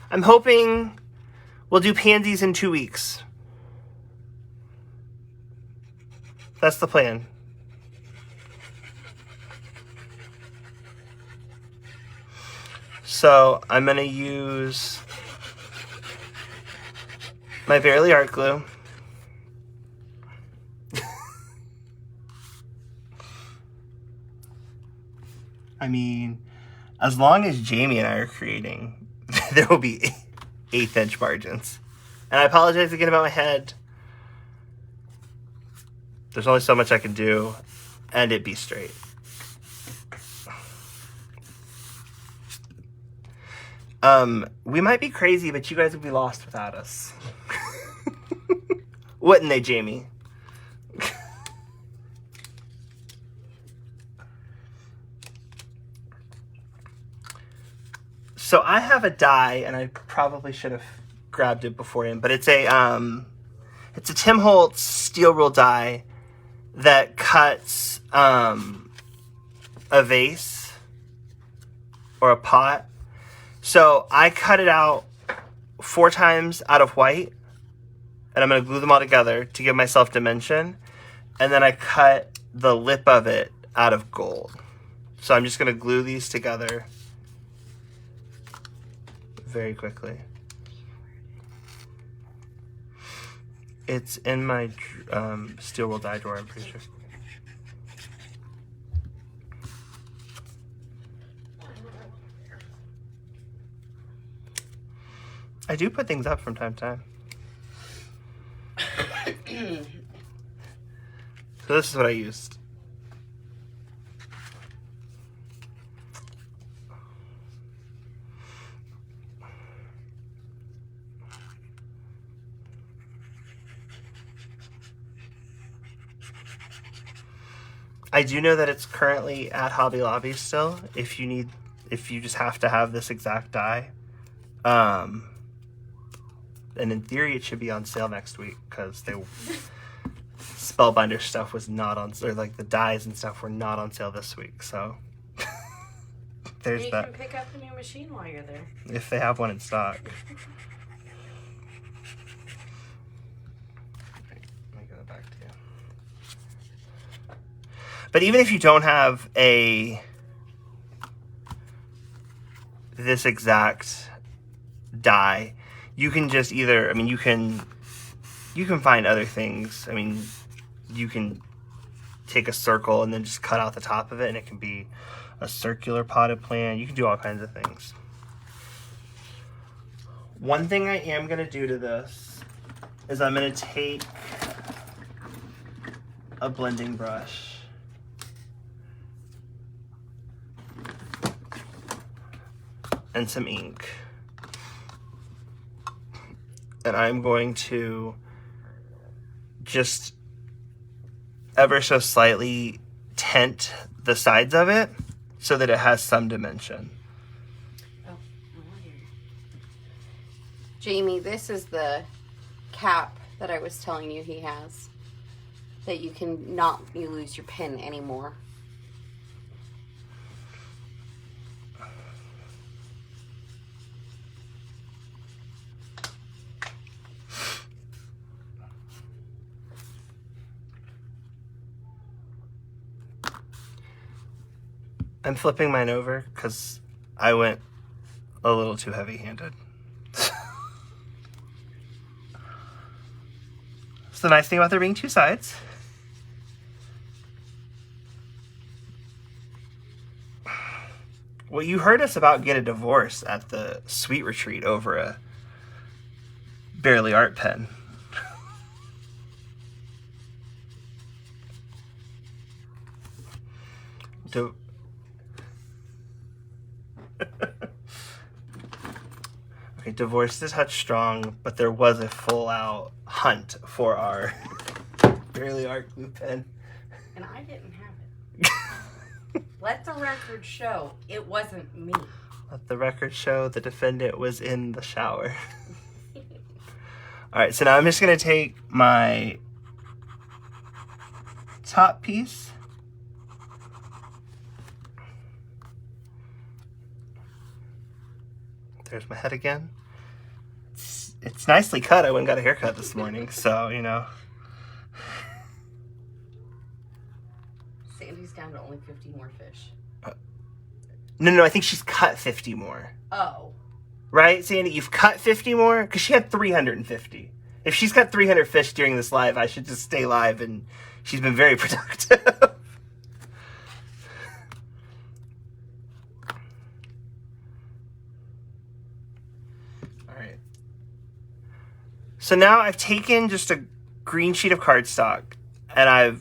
I'm hoping we'll do pansies in 2 weeks. That's the plan. So I'm going to use my Barely Art glue. I mean, as long as Jamie and I are creating, there will be 1/8 inch margins. And I apologize again about my head. There's only so much I can do, and it be straight. We might be crazy, but you guys would be lost without us. Wouldn't they, Jamie? So I have a die, and I probably should have grabbed it beforehand, but it's a Tim Holtz steel rule die that cuts a vase or a pot. So I cut it out 4 times out of white, and I'm going to glue them all together to give myself dimension, and then I cut the lip of it out of gold. So I'm just going to glue these together very quickly. It's in my steel wool die drawer, I'm pretty sure. I do put things up from time to time. So this is what I used. I do know that it's currently at Hobby Lobby still, if you just have to have this exact die. And in theory it should be on sale next week, because Spellbinder stuff was not on, or like the dies and stuff were not on sale this week, so there's that. You can pick up a new machine while you're there. If they have one in stock. Let me go back to you. But even if you don't have this exact die, you can just either, I mean, you can find other things. I mean, you can take a circle and then just cut out the top of it, and it can be a circular potted plant. You can do all kinds of things. One thing I am going to do to this is I'm going to take a blending brush and some ink, and I'm going to just ever so slightly tint the sides of it so that it has some dimension. Oh, Jamie, this is the cap that I was telling you he has, that you can not lose your pen anymore. I'm flipping mine over because I went a little too heavy-handed. It's the nice thing about there being 2 sides. Well, you heard us about get a divorce at the Sweet Retreat over a Barely Art pen. Okay, divorce is touch strong, but there was a full-out hunt for our Barely Art glue pen. And I didn't have it. Let the record show it wasn't me. Let the record show the defendant was in the shower. Alright, so now I'm just going to take my top piece. There's my head again. It's nicely cut. I went and got a haircut this morning, so, you know. Sandy's down to only 50 more fish. No, I think she's cut 50 more. Oh. Right, Sandy? You've cut 50 more? Because she had 350. If she's cut 300 fish during this live, I should just stay live, and she's been very productive. Alright. So now I've taken just a green sheet of cardstock, and I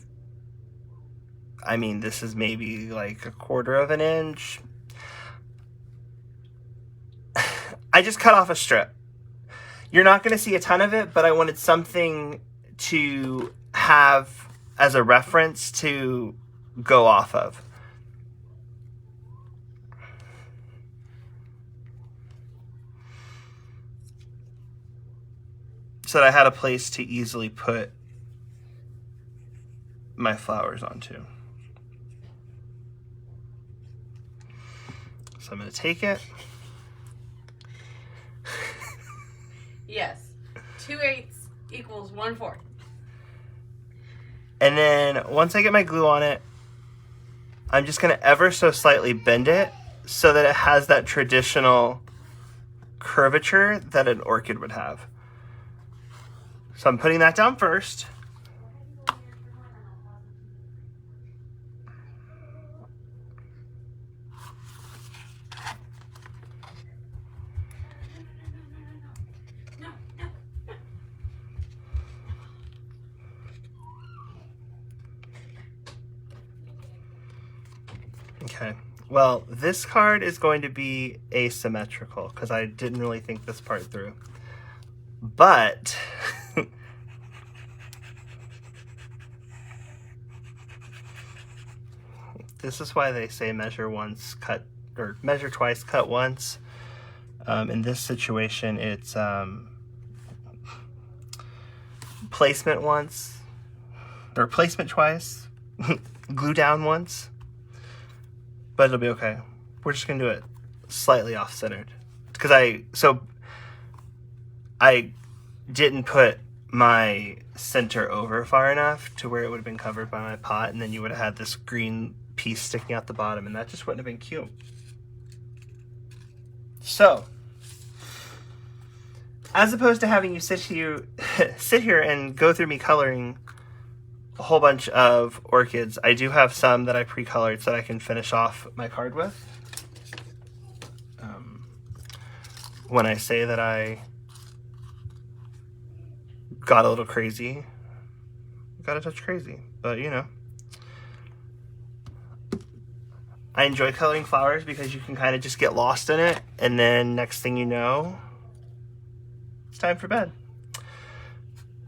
mean, this is maybe like 1/4 of an inch. I just cut off a strip. You're not going to see a ton of it, but I wanted something to have as a reference to go off of. So that I had a place to easily put my flowers onto. So I'm going to take it. Yes. 2/8 equals 1/4. And then once I get my glue on it, I'm just going to ever so slightly bend it so that it has that traditional curvature that an orchid would have. So I'm putting that down first. Okay, well, this card is going to be asymmetrical because I didn't really think this part through. But this is why they say measure once, cut, or measure twice, cut once. In this situation, it's placement once, or placement twice, glue down once. But it'll be okay. We're just gonna do it slightly off-centered. Because I didn't put my center over far enough to where it would have been covered by my pot, and then you would have had this green piece sticking out the bottom, and that just wouldn't have been cute. So, as opposed to having you sit here and go through me coloring a whole bunch of orchids, I do have some that I pre-colored so that I can finish off my card with. When I say that I got a little crazy, got a touch crazy, but you know. I enjoy coloring flowers because you can kind of just get lost in it, and then next thing you know, it's time for bed.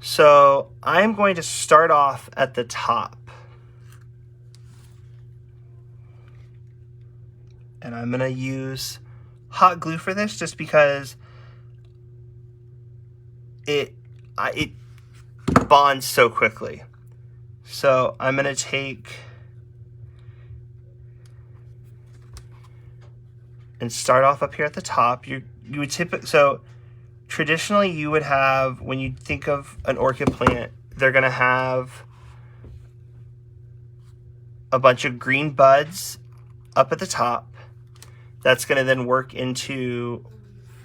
So I'm going to start off at the top. And I'm going to use hot glue for this just because it bonds so quickly. So I'm going to take and start off up here at the top. You would typically, so traditionally you would have, when you think of an orchid plant, they're going to have a bunch of green buds up at the top. That's going to then work into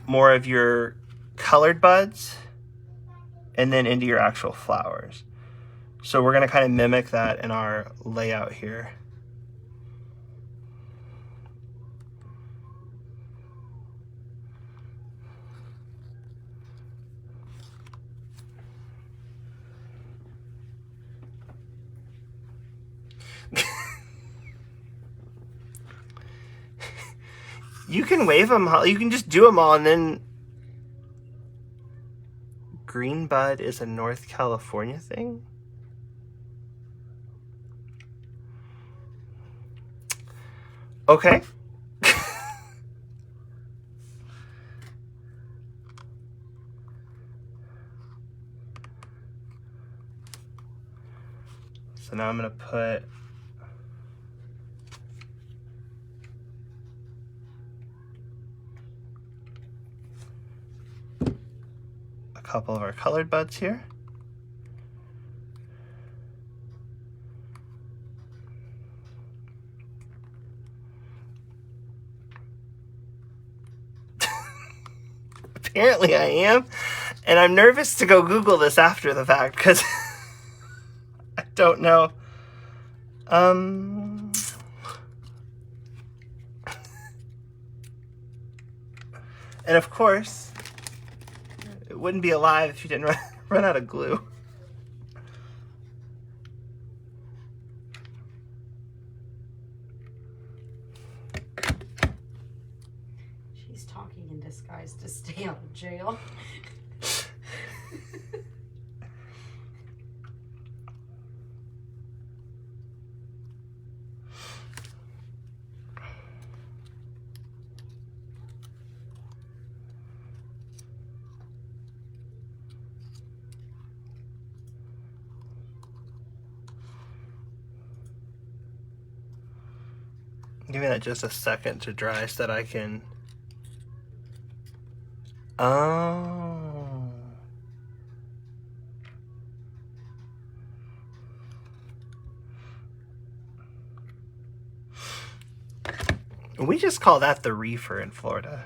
more of your colored buds and then into your actual flowers. So we're going to kind of mimic that in our layout here. You can wave them, you can just do them all, and then green bud is a North California thing? Okay. So now I'm going to put a couple of our colored buds here. Apparently I am, and I'm nervous to go Google this after the fact because I don't know. And of course, it wouldn't be alive if you didn't run out of glue. She's talking into disguise to stay out of jail. Give me that just a second to dry so that I can... Oh. We just call that the reefer in Florida.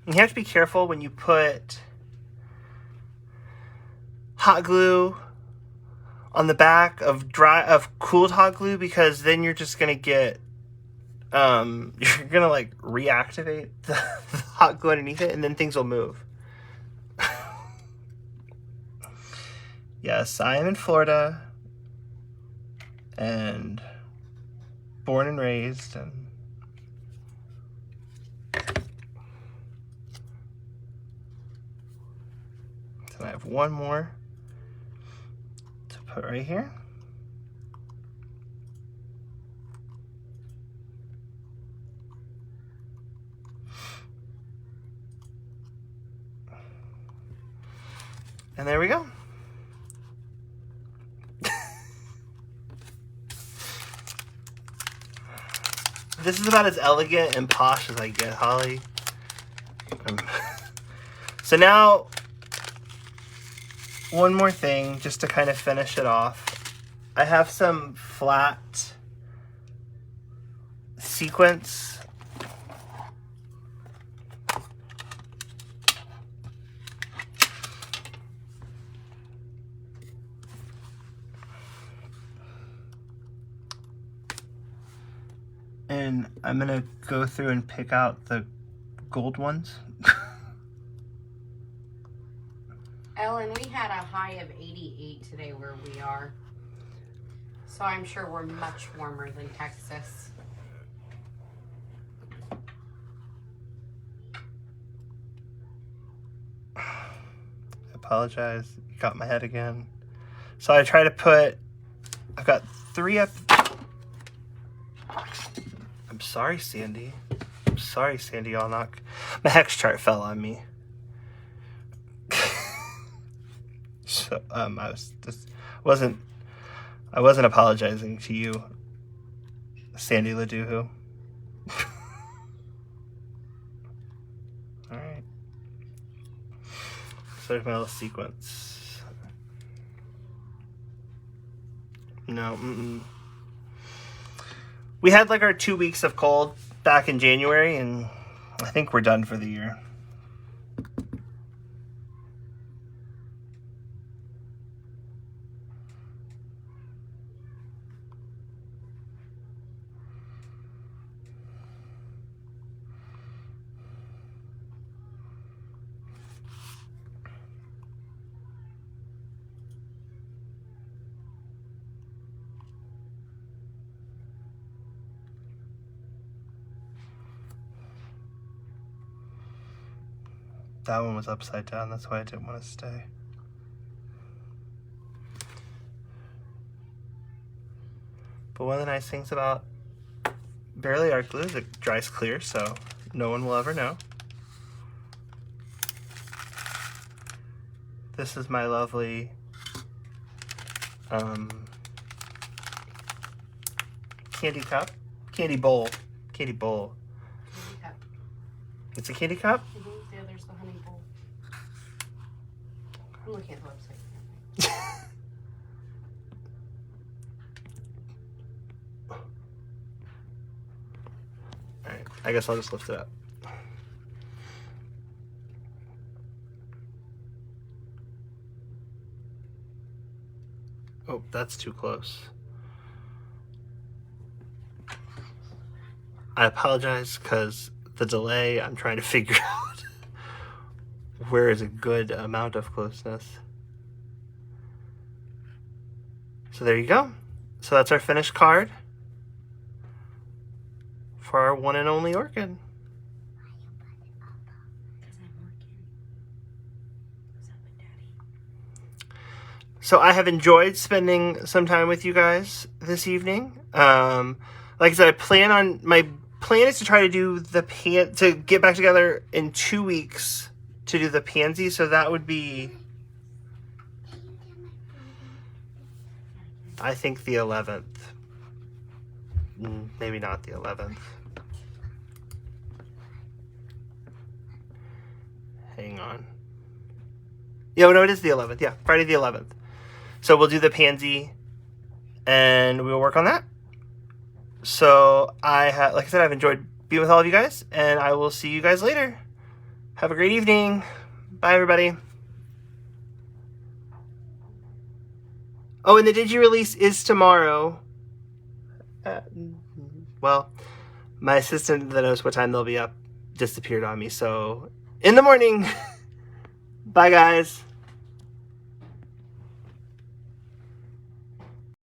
You have to be careful when you put hot glue on the back of cooled hot glue, because then you're just gonna get you're gonna like reactivate the hot glue underneath it, and then things will move. Yes, I am in Florida and born and raised, and then I have one more to put right here. And there we go. This is about as elegant and posh as I get, Holly. So now, one more thing, just to kind of finish it off. I have some flat sequins. And I'm gonna go through and pick out the gold ones. Ellen, we had a high of 88 today where we are. So I'm sure we're much warmer than Texas. I apologize. You got my head again. So I try to put... I've got 3 up... I'm sorry, Sandy. I'm sorry, Sandy Allnock. My hex chart fell on me. So I wasn't apologizing to you, Sandy Leduhu. All right. So there's my little sequence. No. We had like our 2 weeks of cold back in January, and I think we're done for the year. That one was upside down, that's why I didn't want to stay. But one of the nice things about Barely Art glue is it dries clear, so no one will ever know. This is my lovely candy cup, candy bowl. Candy cup. It's a candy cup? Yeah, there's the honey bowl. I'm looking at the website. Alright, I guess I'll just lift it up. Oh, that's too close. I apologize because the delay, I'm trying to figure out where is a good amount of closeness. So there you go. So that's our finished card for our one and only orchid. So I have enjoyed spending some time with you guys this evening. Like I said, my plan is to try to do to get back together in 2 weeks to do the pansy. So that would be, I think, the 11th. Maybe not the 11th. Hang on. Yeah, no, it is the 11th. Yeah, Friday the 11th. So we'll do the pansy, and we'll work on that. So like I said, I've enjoyed being with all of you guys, and I will see you guys later. Have a great evening. Bye, everybody. Oh, and the digi-release is tomorrow. Well, my assistant that knows what time they'll be up disappeared on me, so in the morning. Bye, guys.